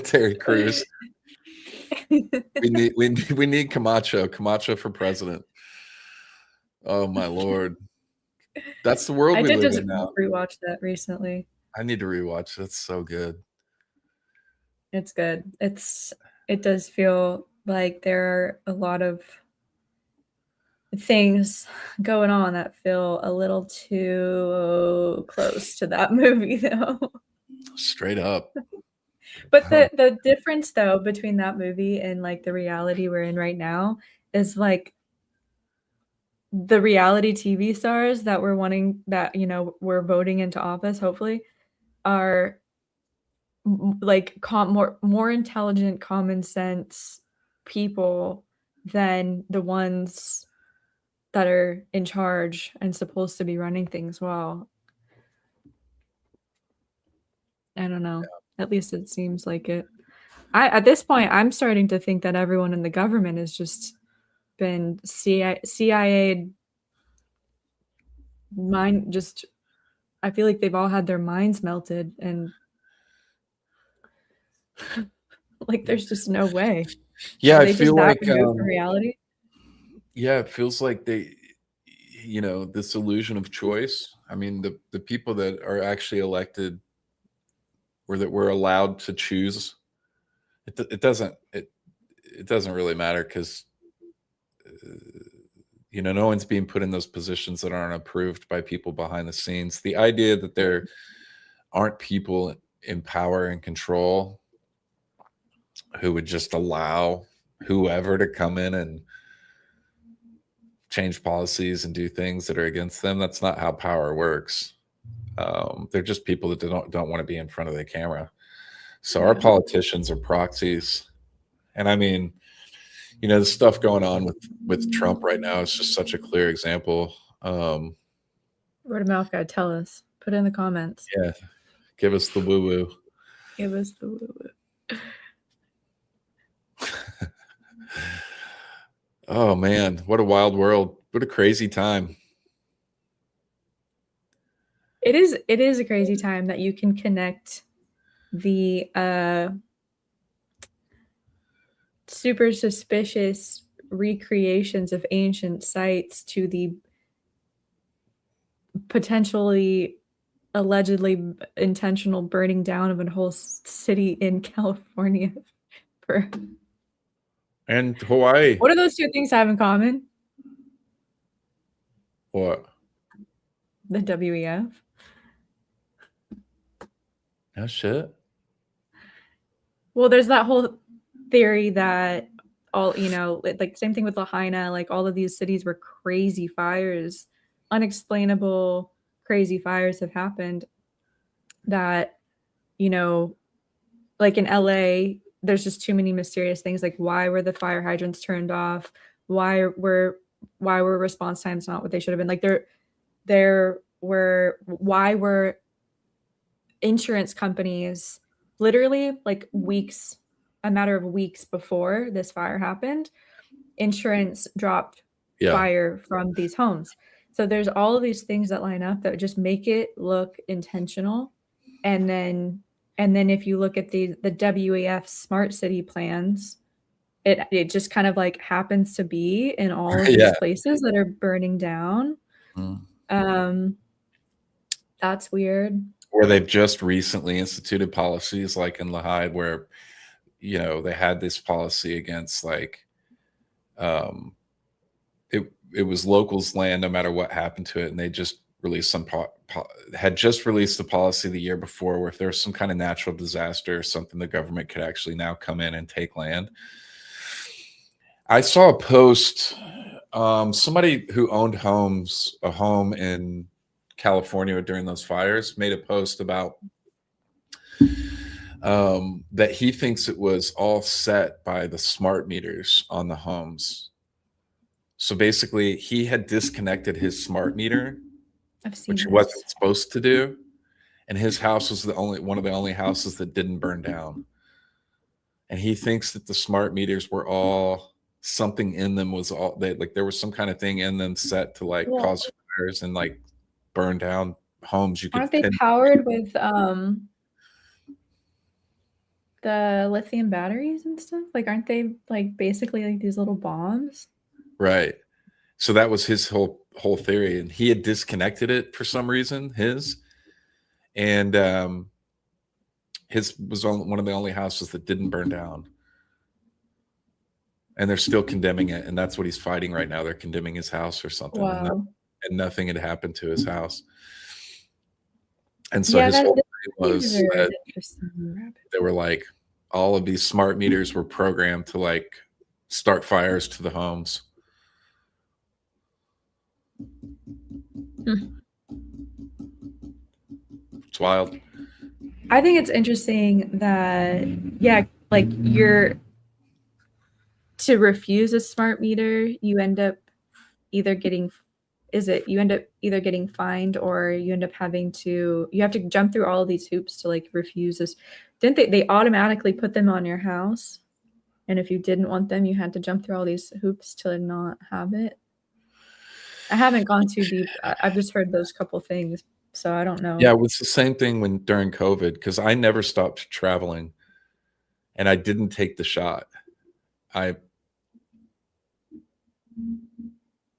Terry Crews. we need Camacho for president. Oh my Lord. That's the world we live in now. I did just rewatch that recently. I need to rewatch. That's so good. It's good. It does feel like there are a lot of things going on that feel a little too close to that movie, though. Straight up. But the difference, though, between that movie and like the reality we're in right now is like the reality TV stars that we're wanting, that, you know, we're voting into office, hopefully, are like more intelligent, common sense people than the ones that are in charge and supposed to be running things well. I don't know. Yeah. At least it seems like it. At this point, I'm starting to think that everyone in the government has just been CIA mind. Just, I feel like they've all had their minds melted, and like there's just no way. Yeah, I feel like reality. Yeah, it feels like they, you know, this illusion of choice. I mean, the people that are actually elected, or that we're allowed to choose, it doesn't really matter, because you know, no one's being put in those positions that aren't approved by people behind the scenes. The idea that there aren't people in power and control who would just allow whoever to come in and change policies and do things that are against them, that's not how power works. They're just people that don't want to be in front of the camera. So our politicians are proxies. And I mean, you know, the stuff going on with Trump right now is just such a clear example. Word of mouth guy, tell us. Put it in the comments. Yeah. Give us the woo-woo. Give us the woo-woo. Oh man, what a wild world. What a crazy time. It is a crazy time that you can connect the super suspicious recreations of ancient sites to the potentially allegedly intentional burning down of a whole city in California and Hawaii. What do those two things have in common? What? The WEF. Oh shit. Well, there's that whole theory that all, you know, like same thing with Lahaina, like all of these cities where crazy fires, unexplainable crazy fires have happened, that, you know, like in LA, there's just too many mysterious things. Like, why were the fire hydrants turned off? Why were response times not what they should have been? Like why were insurance companies literally like a matter of weeks before this fire happened, insurance dropped fire from these homes. So there's all of these things that line up that just make it look intentional. And then if you look at the WEF smart city plans, it just kind of like happens to be in all of these places that are burning down. That's weird. Or they've just recently instituted policies like in Lehigh, where, you know, they had this policy against like, it it was locals' land no matter what happened to it, and they just released had just released the policy the year before where if there's some kind of natural disaster or something, the government could actually now come in and take land. I saw a post, somebody who owned a home in California during those fires made a post about that he thinks it was all set by the smart meters on the homes. So basically, he had disconnected his smart meter, I've seen which he this. wasn't supposed to do, and his house was one of the only houses that didn't burn down. And he thinks that the smart meters were all something in them was all there was some kind of thing in them set to like Well, cause fires and like burn down homes. You could aren't they powered with the lithium batteries and stuff? Like, aren't they like basically like these little bombs? Right. So that was his whole theory, and he had disconnected it for some reason. And his was one of the only houses that didn't burn down, and they're still condemning it, and that's what he's fighting right now. They're condemning his house or something, Wow. and nothing had happened to his house. And so Yeah, his whole that thing is was very that interesting. they were like all of these smart meters were programmed to like start fires to the homes. It's wild. I think it's interesting that, yeah, like to refuse a smart meter, you end up either getting fined, or you end up you have to jump through all of these hoops to like refuse this. Didn't they automatically put them on your house? And if you didn't want them, you had to jump through all these hoops to not have it. I haven't gone too deep. I've just heard those couple things, so I don't know. Yeah, it was the same thing during COVID, because I never stopped traveling, and I didn't take the shot. I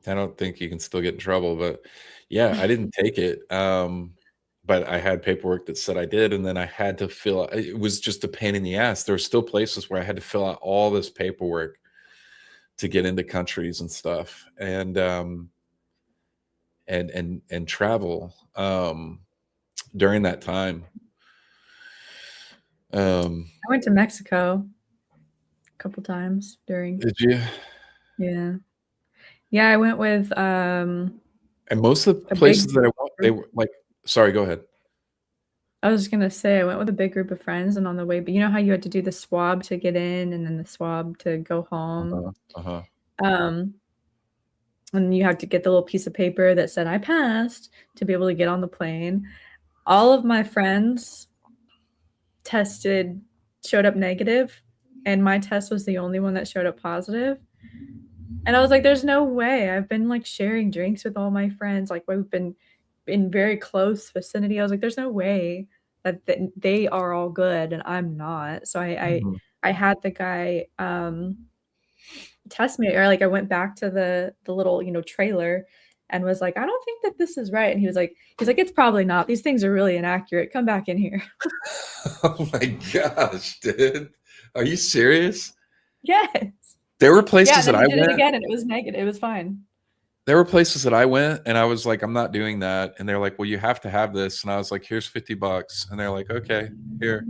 don't think you can still get in trouble, but yeah, I didn't take it. But I had paperwork that said I did, and then I had to fill out. It was just a pain in the ass. There were still places where I had to fill out all this paperwork to get into countries and stuff, and travel during that time. I went to Mexico a couple times during. Did you? Yeah, I went with And most of the places that I went, they were like, sorry, go ahead. I was just gonna say I went with a big group of friends, and on the way, but you know how you had to do the swab to get in and then the swab to go home. And you had to get the little piece of paper that said I passed to be able to get on the plane. All of my friends showed up negative, and my test was the only one that showed up positive. And I was like, there's no way. I've been like sharing drinks with all my friends. Like, we've been in very close vicinity. I was like, there's no way that they are all good and I'm not. So I had the guy test me, or like I went back to the little, trailer and was like, I don't think that this is right. And he's like, it's probably not. These things are really inaccurate. Come back in here. Oh my gosh, dude. Are you serious? Yes. There were places that I did went it again, and it was negative. It was fine. There were places that I went and I was like, I'm not doing that. And they're like, well, you have to have this. And I was like, here's $50. And they're like, okay, here.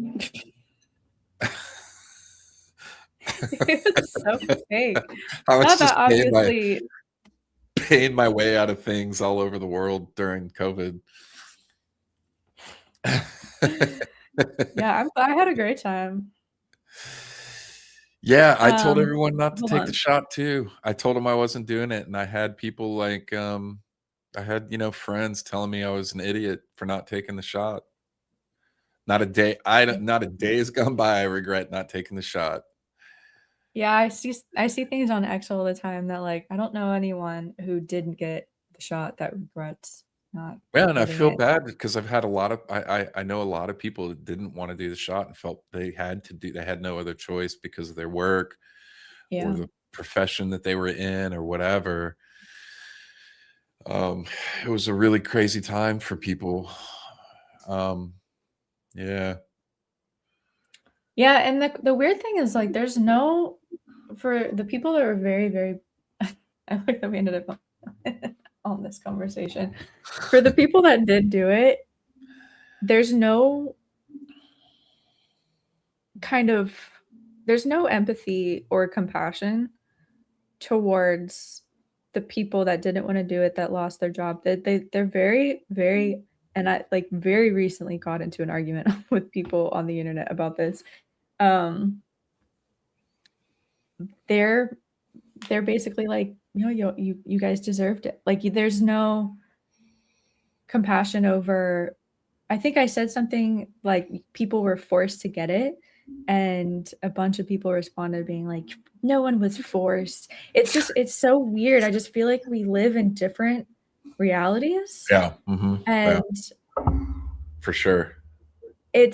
It was so fake. I was just obviously paying my way out of things all over the world during COVID. Yeah, I had a great time. Yeah, I told everyone not to take the shot too. I told them I wasn't doing it, and I had people like I had friends telling me I was an idiot for not taking the shot. Not a day has gone by I regret not taking the shot. Yeah, I see things on X all the time that like I don't know anyone who didn't get the shot that regrets not. Yeah, and I feel bad because I've had a lot of I know a lot of people that didn't want to do the shot and felt they had no other choice because of their work or the profession that they were in or whatever. It was a really crazy time for people. Yeah, and the weird thing is like there's no, for the people that are very, very I like that we ended up on this conversation. For the people that did do it, there's no empathy or compassion towards the people that didn't want to do it, that lost their job. They're very, very, and I like very recently got into an argument with people on the internet about this. They're basically like, you guys deserved it. Like, there's no compassion over. I think I said something like people were forced to get it, and a bunch of people responded being like, no one was forced. It's so weird. I just feel like we live in different realities. Yeah. Mm-hmm. And for sure. I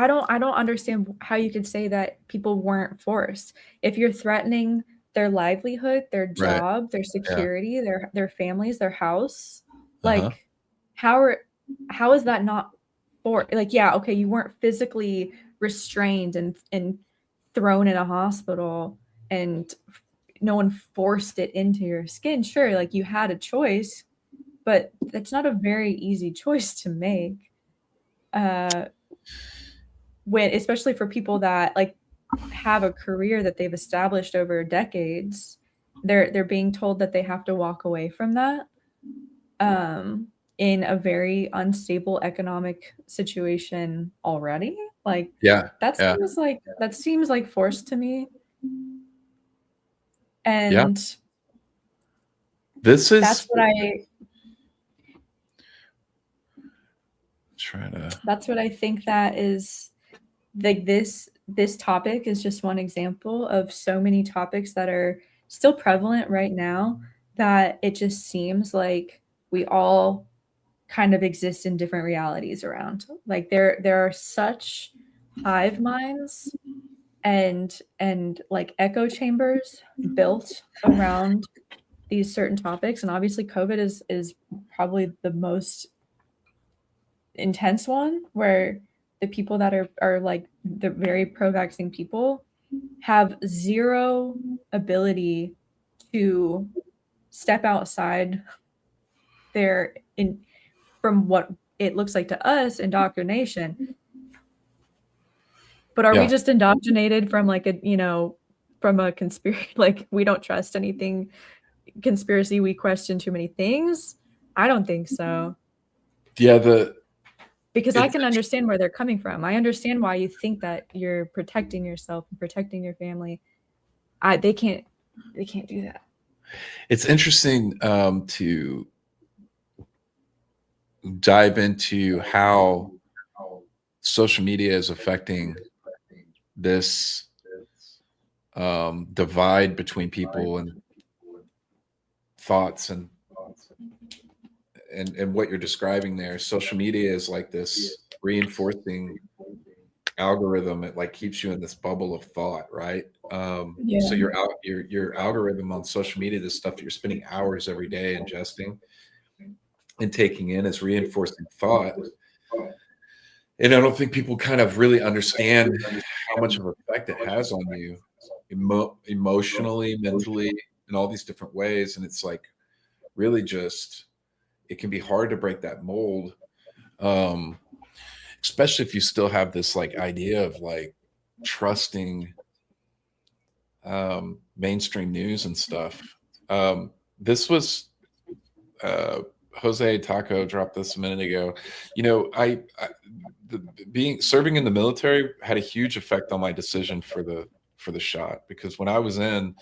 don't understand how you could say that people weren't forced. If you're threatening their livelihood, their job, their security, their families, their house, like how is that not for, like, yeah, okay, you weren't physically restrained and thrown in a hospital and no one forced it into your skin. Sure, like you had a choice, but it's not a very easy choice to make. Especially for people that like have a career that they've established over decades, they're being told that they have to walk away from that in a very unstable economic situation already. Like, that seems like forced to me. And that's what I that's what I think that is. Like this topic is just one example of so many topics that are still prevalent right now, that it just seems like we all kind of exist in different realities around. Like there are such hive minds and like echo chambers built around these certain topics. And obviously COVID is probably the most intense one, where the people that are like the very pro-vaccine people have zero ability to step outside from what it looks like to us, indoctrination. But are we just indoctrinated from like from a conspiracy? Like, we don't trust anything conspiracy, we question too many things? I don't think so. Yeah, because I can understand where they're coming from. I understand why you think that you're protecting yourself and protecting your family. They can't do that. It's interesting to dive into how social media is affecting this divide between people and thoughts and what you're describing there. Social media is like this reinforcing algorithm. It like keeps you in this bubble of thought, right? So your algorithm on social media, this stuff that you're spending hours every day ingesting and taking in, is reinforcing thought. And I don't think people kind of really understand how much of an effect it has on you emotionally, mentally, in all these different ways. And it's like really just, it can be hard to break that mold, especially if you still have this like idea of like trusting mainstream news and stuff. This was Jose Taco dropped this a minute ago. Serving in the military had a huge effect on my decision for the shot, because when I was in,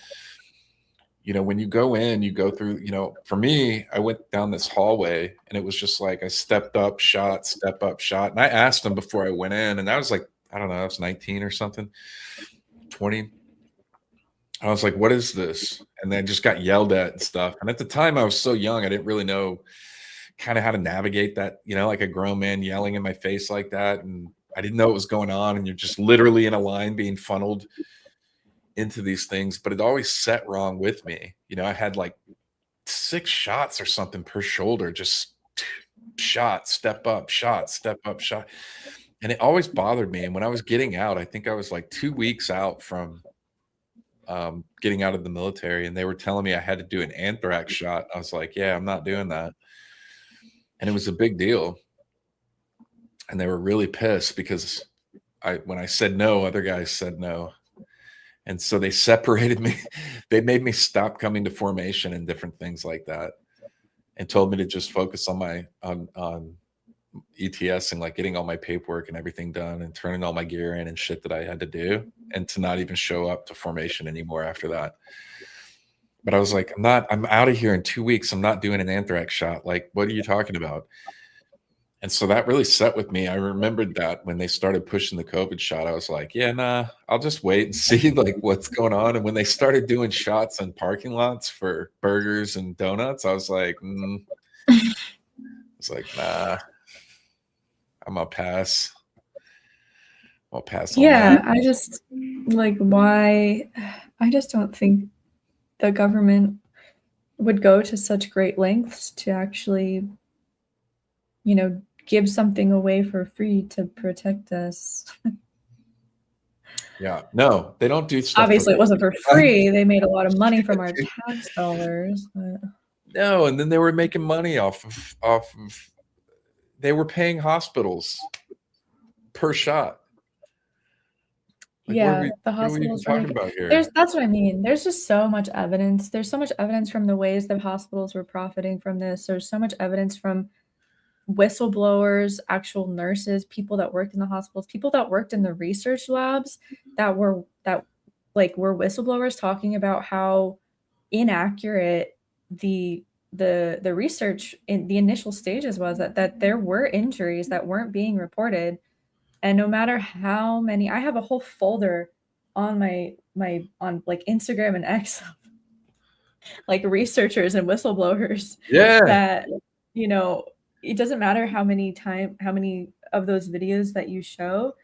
when you go in, you go through, for me, I went down this hallway and it was just like I stepped up, shot, step up, shot. And I asked them before I went in, and I was like, I don't know, I was 19 or something, 20. I was like, what is this? And then just got yelled at and stuff. And at the time I was so young, I didn't really know kind of how to navigate that, like a grown man yelling in my face like that. And I didn't know what was going on. And you're just literally in a line being funneled into these things, but it always set wrong with me. I had like 6 shots or something per shoulder, just shot, step up, shot, step up, shot. And it always bothered me. And when I was getting out, I think I was like 2 weeks out from getting out of the military, and they were telling me I had to do an anthrax shot. I was like, yeah, I'm not doing that. And it was a big deal. And they were really pissed because when I said no, other guys said no. And so they separated me. They made me stop coming to formation and different things like that, and told me to just focus on my on ETS and like getting all my paperwork and everything done and turning all my gear in and shit that I had to do, and to not even show up to formation anymore after that. But I was like, I'm out of here in 2 weeks. I'm not doing an anthrax shot. Like, what are you talking about? And so that really set with me. I remembered that when they started pushing the COVID shot, I was like, yeah, nah, I'll just wait and see like what's going on. And when they started doing shots in parking lots for burgers and donuts, I was like, it's like, nah, I'm gonna pass. I'll pass on that. I just like why I just don't think the government would go to such great lengths to actually, give something away for free to protect us. Yeah, no, they don't do stuff. Obviously, it wasn't for free. They made a lot of money from our tax dollars. But... No, and then they were making money off of. They were paying hospitals per shot. Like, the hospitals were talking about here? That's what I mean. There's just so much evidence. There's so much evidence from the ways that hospitals were profiting from this. There's so much evidence from whistleblowers, actual nurses, people that worked in the hospitals, people that worked in the research labs that were whistleblowers talking about how inaccurate the research in the initial stages was, that there were injuries that weren't being reported. And no matter how many, I have a whole folder on my on like Instagram and X, like researchers and whistleblowers. Yeah. That, it doesn't matter how many of those videos that you show,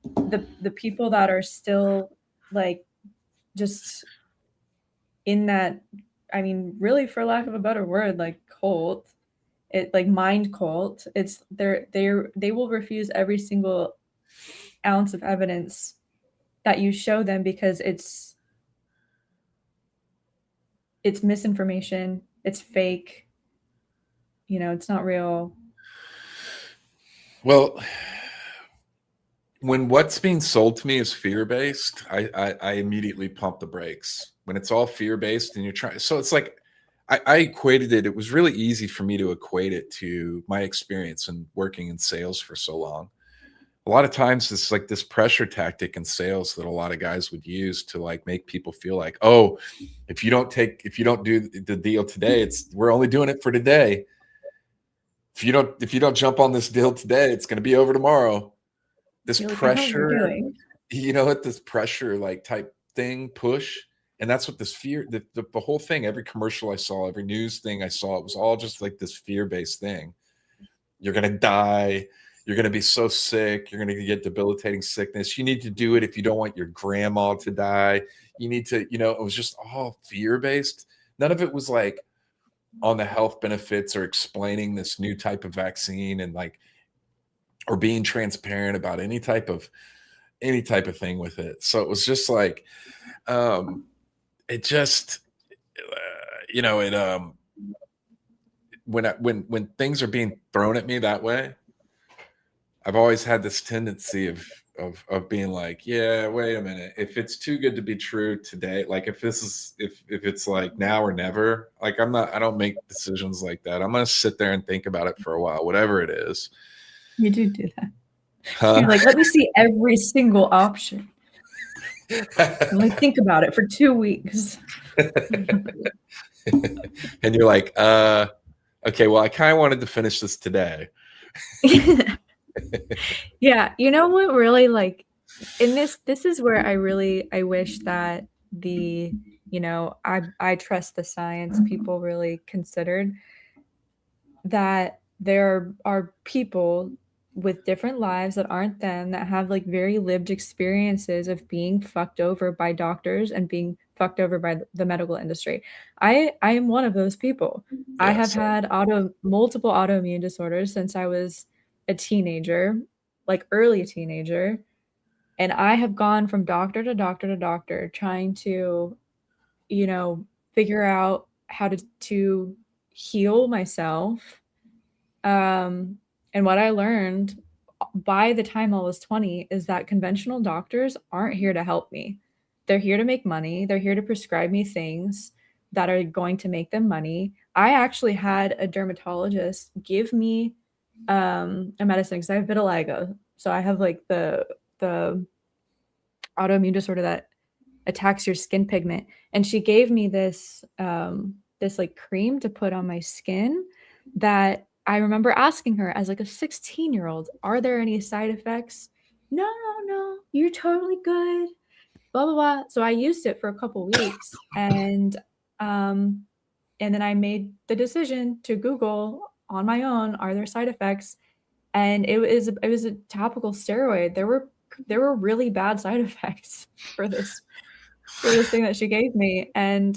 the people that are still like just in that, I mean, really, for lack of a better word, like cult, like mind cult, it's they will refuse every single ounce of evidence that you show them because it's misinformation, it's fake, it's not real. Well, when what's being sold to me is fear-based, I immediately pump the brakes. When it's all fear-based and you're trying, so it's like I equated it. It was really easy for me to equate it to my experience in working in sales for so long. A lot of times it's like this pressure tactic in sales that a lot of guys would use to like make people feel like, oh, if you don't do the deal today, we're only doing it for today. If you don't jump on this deal today, it's going to be over tomorrow. This pressure, this pressure like type thing push. And that's what this fear, the whole thing, every commercial I saw, every news thing I saw, it was all just like this fear-based thing. You're going to die. You're going to be so sick. You're going to get debilitating sickness. You need to do it if you don't want your grandma to die. You need to, it was just all fear-based. None of it was like on the health benefits or explaining this new type of vaccine and like, or being transparent about any type of thing with it. So it was just like, it just, when things are being thrown at me that way, I've always had this tendency of being like, yeah, wait a minute. If it's too good to be true today, like if it's like now or never, like I don't make decisions like that. I'm going to sit there and think about it for a while, whatever it is. You do that. You're like, let me see every single option. Let me think about it for 2 weeks. And you're like, okay, well, I kind of wanted to finish this today. Yeah, you know what really, like, in this is where I wish that the, I trust the science people really considered that there are people with different lives that aren't them, that have like very lived experiences of being fucked over by doctors and being fucked over by the medical industry. I am one of those people. Yeah, I have had multiple autoimmune disorders since I was a teenager, like early teenager. And I have gone from doctor to doctor to doctor trying to, figure out how to heal myself. And what I learned by the time I was 20 is that conventional doctors aren't here to help me. They're here to make money. They're here to prescribe me things that are going to make them money. I actually had a dermatologist give me a medicine because I have vitiligo. So I have like the autoimmune disorder that attacks your skin pigment. And she gave me this this like cream to put on my skin that I remember asking her as like a 16-year-old, are there any side effects? No, you're totally good. Blah blah blah. So I used it for a couple weeks, and then I made the decision to Google on my own, are there side effects? And it was a topical steroid. There were really bad side effects for this thing that she gave me. And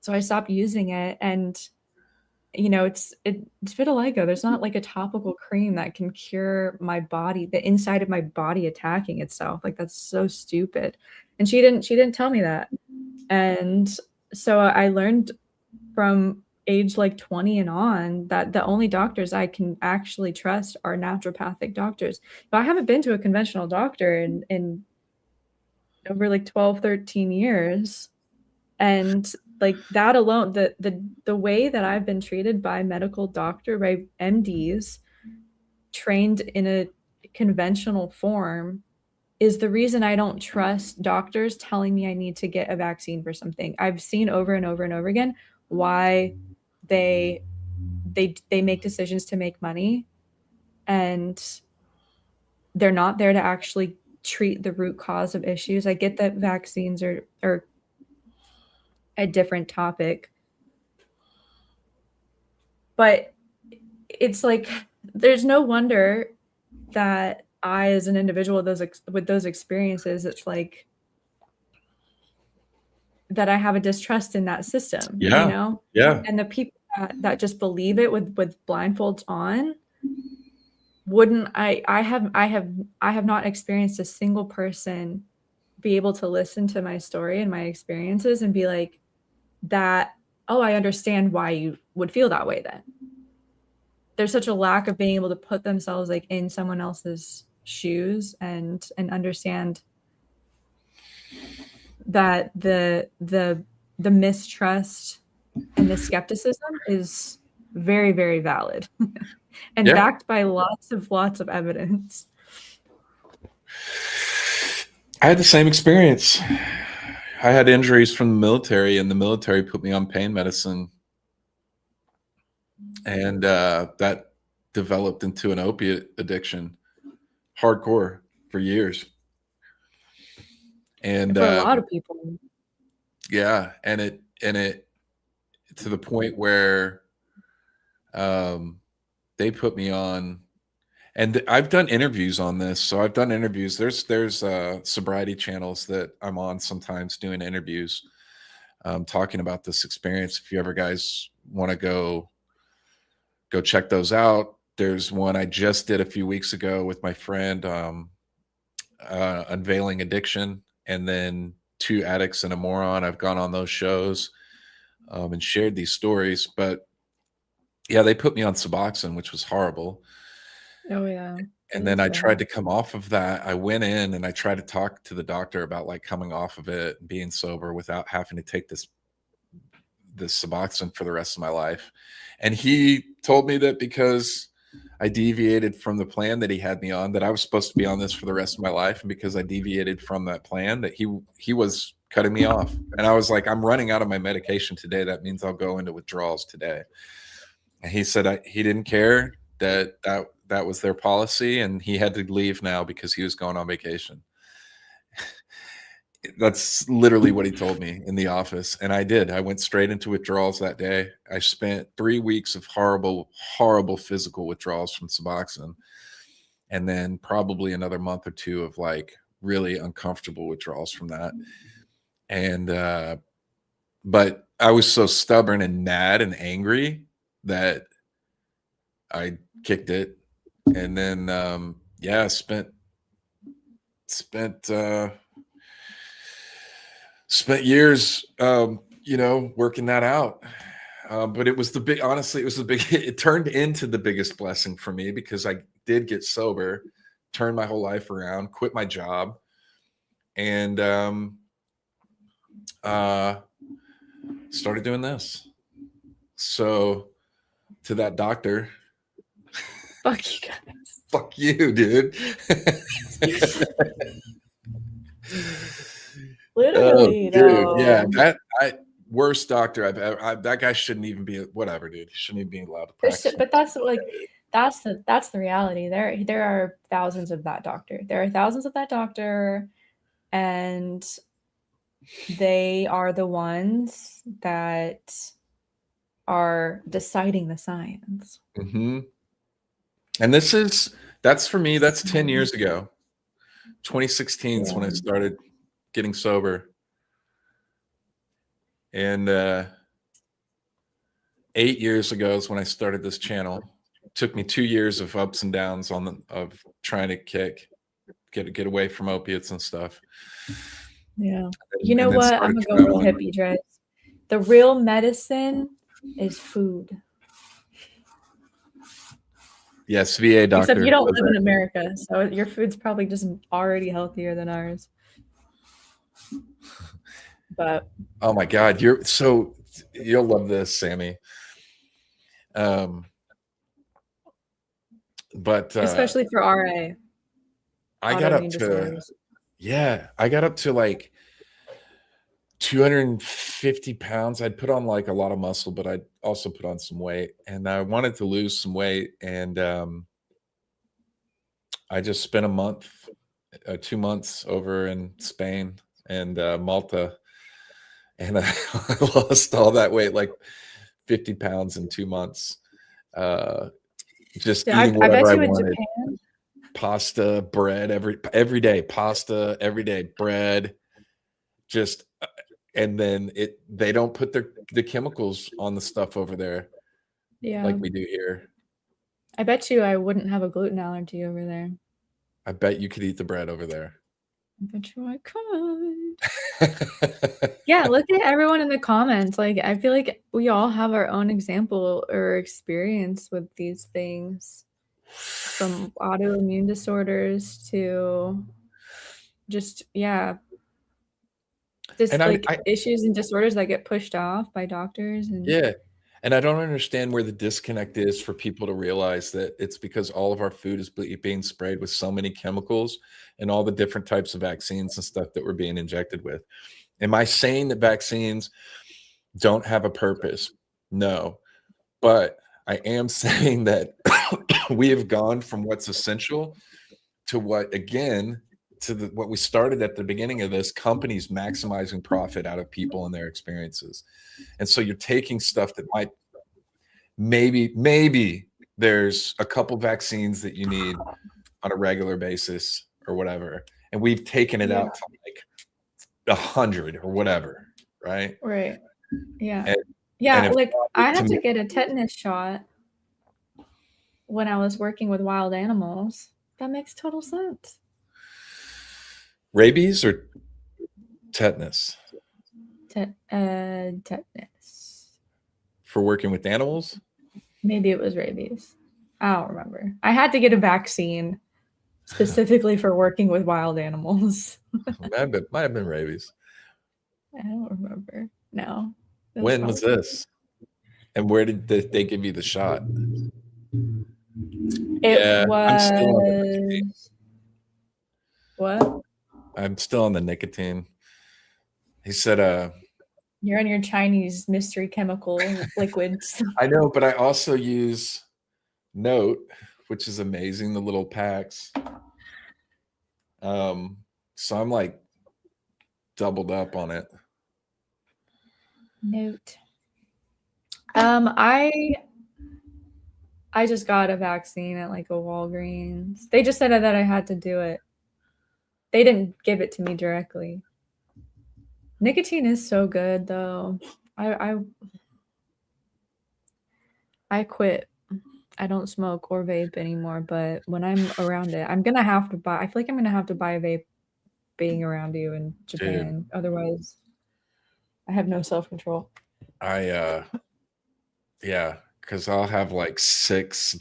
so I stopped using it. And it's vitiligo. There's not like a topical cream that can cure my body, the inside of my body attacking itself. Like, that's so stupid. And she didn't tell me that. And so I learned from age like 20 and on that the only doctors I can actually trust are naturopathic doctors. But I haven't been to a conventional doctor in over like 12, 13 years. And like that alone, the way that I've been treated by by MDs trained in a conventional form is the reason I don't trust doctors telling me I need to get a vaccine for something. I've seen over and over and over again why they make decisions to make money, and they're not there to actually treat the root cause of issues. I get that vaccines are a different topic, but it's like there's no wonder that I, as an individual with those experiences, it's like that I have a distrust in that system. Yeah. And the people that just believe it with blindfolds on, I have not experienced a single person be able to listen to my story and my experiences and be like, that, oh, I understand why you would feel that way then. There's such a lack of being able to put themselves like in someone else's shoes and understand that the mistrust and the skepticism is very, very valid and backed by lots of evidence. I had the same experience. I had injuries from the military, and the military put me on pain medicine, and that developed into an opiate addiction, hardcore, for years. And for a lot of people, yeah, and it to the point where they put me on, and I've done interviews on this. So I've done interviews. There's sobriety channels that I'm on sometimes doing interviews, talking about this experience. If you ever guys want to go check those out. There's one I just did a few weeks ago with my friend, Unveiling Addiction, and then Two Addicts and a Moron. I've gone on those shows and shared these stories. But yeah, they put me on Suboxone, which was horrible. Oh yeah. And then I tried to come off of that. I went in and I tried to talk to the doctor about like coming off of it and being sober without having to take this Suboxone for the rest of my life. And he told me that because I deviated from the plan that he had me on, that I was supposed to be on this for the rest of my life. And because I deviated from that plan, that he was cutting me off. And I was like, I'm running out of my medication today. That means I'll go into withdrawals today. And he said he didn't care, that was their policy, and he had to leave now because he was going on vacation. That's literally what he told me in the office. And I did. I went straight into withdrawals that day. I spent 3 weeks of horrible, horrible physical withdrawals from Suboxone. And then probably another month or two of like really uncomfortable withdrawals from that. And, but I was so stubborn and mad and angry that I kicked it. And then, I spent spent years, working that out. But it was honestly, it was it turned into the biggest blessing for me because I did get sober, turned my whole life around, quit my job, and started doing this. So to that doctor, Fuck you guys. fuck you, dude. Literally, dude, yeah, though. worst doctor I've ever. That guy shouldn't even be. Whatever, dude. He shouldn't even be allowed to practice. But that's the reality. There are thousands of that doctor. There are thousands of that doctor, and they are the ones that are deciding the science. Mm-hmm. And that's for me. That's 10 years ago. 2016 is when I started getting sober. And 8 years ago is when I started this channel. It took me 2 years of ups and downs of trying to get away from opiates and stuff. Yeah. You know what? I'm gonna go real hippie dress. The real medicine is food. Yes, VA doctor. Except you don't live in America, so your food's probably just already healthier than ours. But oh my God, you'll love this, Sammy. But especially for RA. I got up to like 250 pounds. I'd put on like a lot of muscle, but I'd also put on some weight, and I wanted to lose some weight. And I just spent 2 months over in Spain and Malta, and I lost all that weight, like 50 pounds in 2 months. Just eating whatever I wanted. Japan? Pasta, bread every day, pasta every day, bread. Just and then they don't put the chemicals on the stuff over there, like we do here. I bet you I wouldn't have a gluten allergy over there. I bet you could eat the bread over there. I bet you I could. Yeah, look at everyone in the comments. Like, I feel like we all have our own example or experience with these things, from autoimmune disorders to just issues and disorders that get pushed off by doctors. And I don't understand where the disconnect is for people to realize that it's because all of our food is being sprayed with so many chemicals and all the different types of vaccines and stuff that we're being injected with. Am I saying that vaccines don't have a purpose? No, but I am saying that we have gone from what's essential to what we started at the beginning of this, companies maximizing profit out of people and their experiences. And so you're taking stuff that might maybe there's a couple vaccines that you need on a regular basis or whatever, and we've taken it out to like 100 or whatever, right? Yeah. Like I had to get a tetanus shot when I was working with wild animals. That makes total sense. Rabies or tetanus? Tetanus. For working with animals? Maybe it was rabies. I don't remember. I had to get a vaccine specifically for working with wild animals. Might have been rabies. I don't remember. No. When was this? And where did they give you the shot? It was... What? I'm still on the nicotine. He said, you're on your Chinese mystery chemical liquids. I know, but I also use Note, which is amazing, the little packs. So I'm like doubled up on it. Note. I just got a vaccine at like a Walgreens. They just said that I had to do it. They didn't give it to me directly. Nicotine is so good though. I quit. I don't smoke or vape anymore, but when I'm around it, I'm gonna have to buy. I feel like I'm gonna have to buy a vape being around you in Japan. Dude. Otherwise, I have no self-control. Yeah, because I'll have like six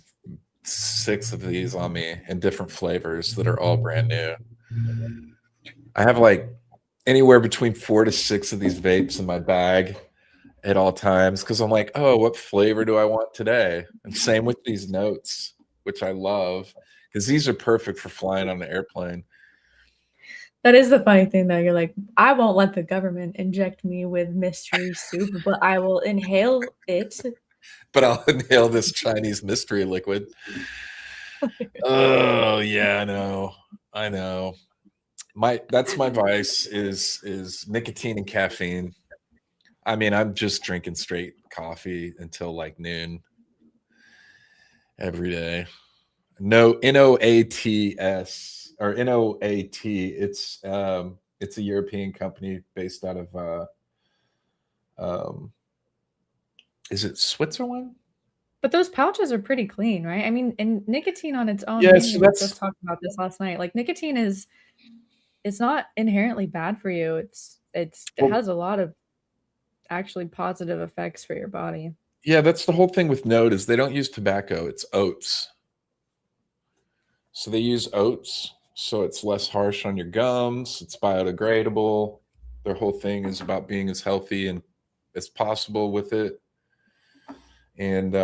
of these on me in different flavors that are all brand new. I have like anywhere between 4 to 6 of these vapes in my bag at all times because I'm like, oh, what flavor do I want today? And same with these notes, which I love because these are perfect for flying on the airplane. That is the funny thing, though. You're like, I won't let the government inject me with mystery soup, but I will inhale it. But I'll inhale this Chinese mystery liquid. Oh yeah, I know. That's my vice is nicotine and caffeine. I mean, I'm just drinking straight coffee until like noon every day. No NOATS or NOAT. It's a European company based out of is it Switzerland? But those pouches are pretty clean, right? I mean, and nicotine on its own, Yeah, we so were that's just talking about this last night. Like nicotine it's not inherently bad for you. It well, has a lot of actually positive effects for your body. yeah, that's the whole thing with Note is they don't use tobacco, it's oats. So they use oats, so it's less harsh on your gums, it's biodegradable. Their whole thing is about being as healthy and as possible with it. And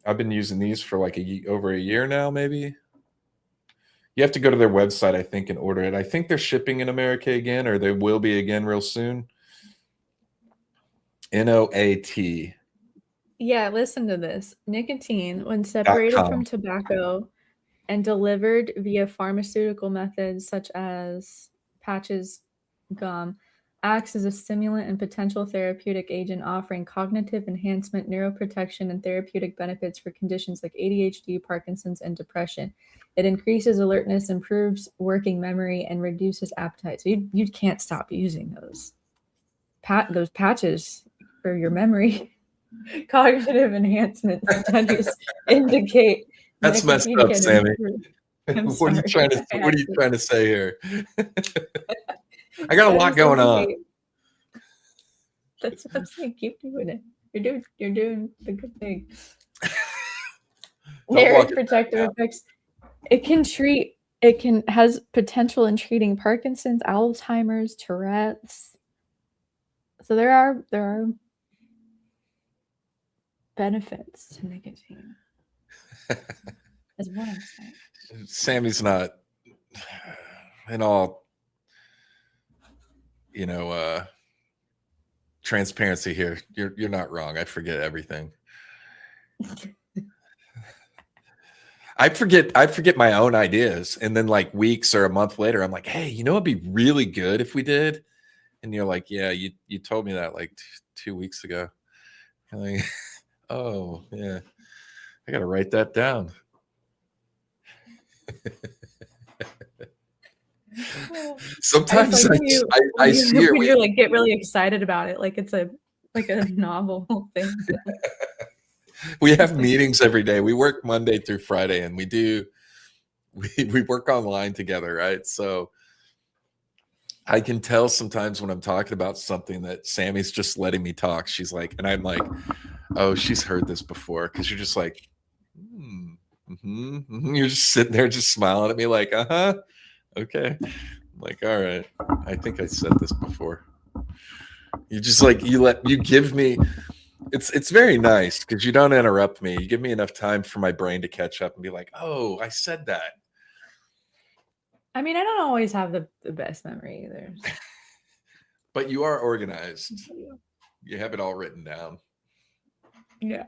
I've been using these for like over a year now, maybe. You have to go to their website, I think, and order it. I think they're shipping in America again, or they will be again real soon. NOAT. Yeah, listen to this. Nicotine, when separated from tobacco and delivered via pharmaceutical methods such as patches, gum, acts as a stimulant and potential therapeutic agent offering cognitive enhancement, neuroprotection, and therapeutic benefits for conditions like ADHD, Parkinson's, and depression. It increases alertness, improves working memory, and reduces appetite. So you can't stop using those patches for your memory. Cognitive enhancent studies indicate That's messed nicotine up, can Sammy. improve. What are you trying to say here? I got a lot going on. That's what I'm saying. Keep doing it. You're doing the good thing. Neuroprotective effects. It has potential in treating Parkinson's, Alzheimer's, Tourette's. So there are benefits to nicotine. Is what I'm saying. Sammy's not in all, transparency here. You're not wrong. I forget everything. I forget my own ideas, and then like weeks or a month later, I'm like, hey, it'd be really good if we did. And you're like, yeah, you told me that like 2 weeks ago. I'm like, oh yeah, I gotta write that down. Sometimes I see her when you like get really excited about it, like it's a novel thing. We have meetings every day. We work Monday through Friday, and we work online together, right? So I can tell sometimes when I'm talking about something that Sammy's just letting me talk. She's like, and I'm like, oh, she's heard this before, because you're just like, you're just sitting there just smiling at me like, okay. I'm like, all right, I think I said this before. You just like you give me, it's very nice because you don't interrupt me. You give me enough time for my brain to catch up and be like, oh, I said that. I mean, I don't always have the best memory either. But you are organized. You have it all written down. Yeah.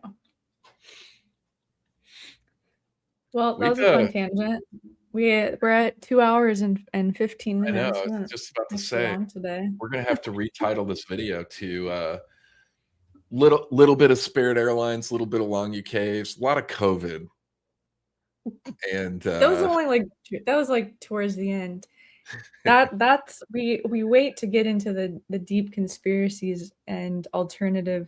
Well, that was a fun tangent. We're at 2 hours and 15 minutes. I know. I was just about to say, today. We're going to have to retitle this video to little bit of Spirit Airlines, little bit of Longyou Caves, a lot of COVID. And that was like towards the end. That's we wait to get into the deep conspiracies and alternative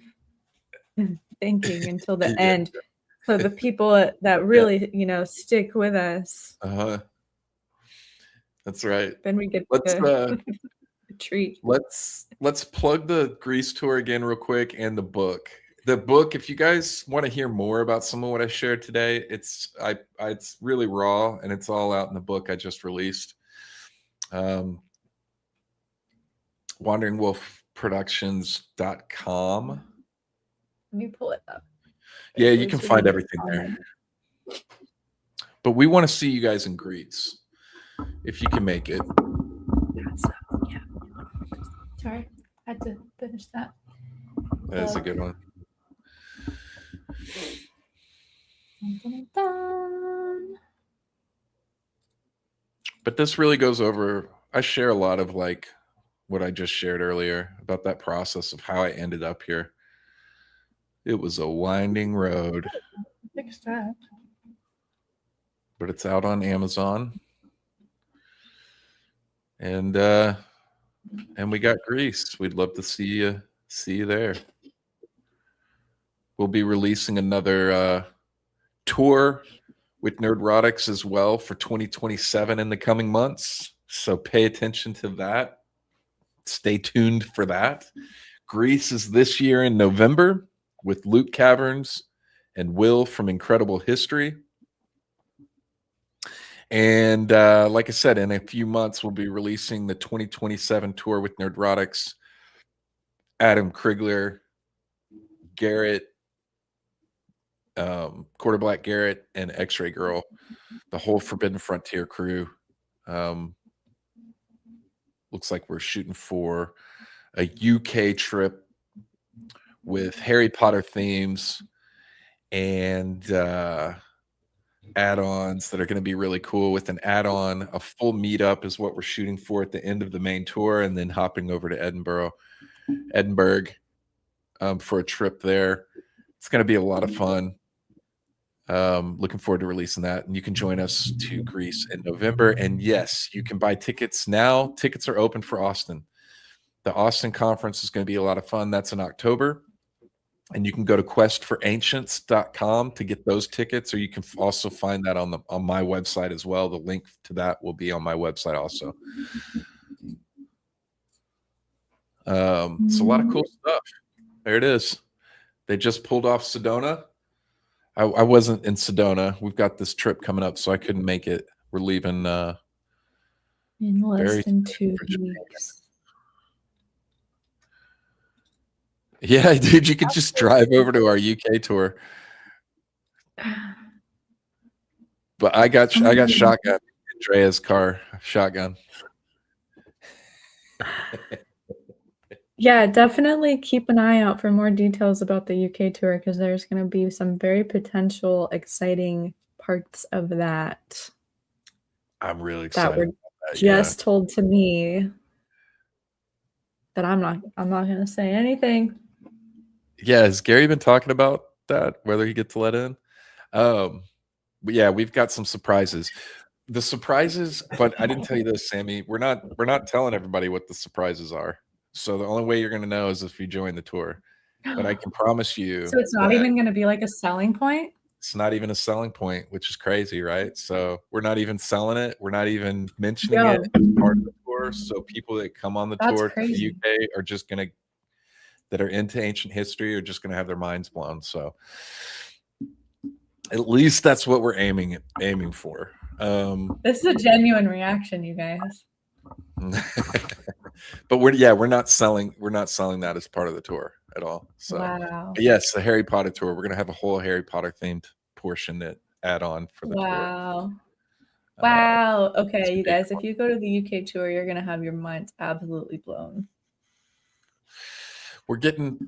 thinking until the end. So the people that really stick with us. That's right. Then we get Let's the treat. let's plug the Greece tour again real quick and the book. The book, if you guys want to hear more about some of what I shared today, it's really raw and it's all out in the book I just released. WanderingWolfProductions.com. Let me pull it up. Yeah, you can find everything there. But we want to see you guys in Greece, if you can make it. Yeah. Sorry, I had to finish that. That is a good one. Dun, dun, dun. But this really goes over, I share a lot of like what I just shared earlier about that process of how I ended up here. It was a winding road. Fix that. But it's out on Amazon. And we got Greece. We'd love to see you there. We'll be releasing another tour with Nerdrotics as well for 2027 in the coming months. So pay attention to that. Stay tuned for that. Greece is this year in November with Luke Caverns and Will from Incredible History. And like I said, in a few months, we'll be releasing the 2027 tour with Nerdrotics. Adam Krigler, Garrett, Quarter Black Garrett, and X-Ray Girl, the whole Forbidden Frontier crew. Looks like we're shooting for a UK trip with Harry Potter themes and add-ons that are going to be really cool. With an add-on, a full meetup is what we're shooting for at the end of the main tour, and then hopping over to Edinburgh for a trip there. It's going to be a lot of fun. Looking forward to releasing that, and you can join us to Greece in November. And yes, you can buy tickets now. Tickets are open for Austin. The Austin conference is going to be a lot of fun. That's in October. And you can go to questforancients.com to get those tickets, or you can also find that on my website as well. The link to that will be on my website also. It's a lot of cool stuff. There it is. They just pulled off Sedona. I wasn't in Sedona. We've got this trip coming up, so I couldn't make it. We're leaving in less than 2 weeks. Yeah, dude, you could just drive over to our UK tour. But I got shotgun. Andrea's car, shotgun. Yeah, definitely keep an eye out for more details about the UK tour, because there's going to be some very potential exciting parts of that. I'm really excited. That were just told to me that I'm not going to say anything. Yeah, has Gary been talking about that, whether he gets to let in? But yeah, we've got some surprises. The surprises, but I didn't tell you this, Sammy. We're not telling everybody what the surprises are. So the only way you're going to know is if you join the tour. But I can promise you. So it's not even going to be like a selling point? It's not even a selling point, which is crazy, right? So we're not even selling it. We're not even mentioning it as part of the tour. So people that come on the tour to the UK are just going to, that are into ancient history, are just going to have their minds blown. So at least that's what we're aiming for. This is a genuine reaction, you guys. But we're not selling that as part of the tour at all. So wow. But yes, the Harry Potter tour. We're gonna have a whole Harry Potter themed portion that add on for the tour. Wow. Okay, you guys, if you go to the UK tour, you're gonna have your minds absolutely blown. We're getting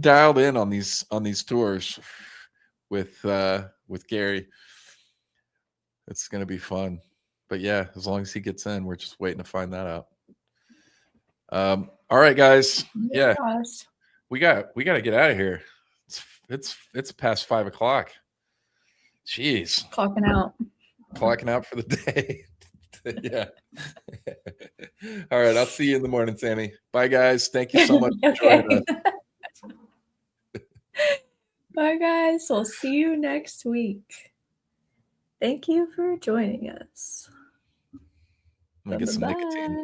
dialed in on these tours with Gary. It's gonna be fun. But yeah, as long as he gets in, we're just waiting to find that out. All right, guys. Yeah, we got to get out of here. It's past 5 o'clock. Jeez, clocking out for the day. Yeah. All right, I'll see you in the morning, Sammy. Bye, guys. Thank you so much for joining us. Bye, guys. We'll see you next week. Thank you for joining us. Let me get some nicotine. Bye-bye.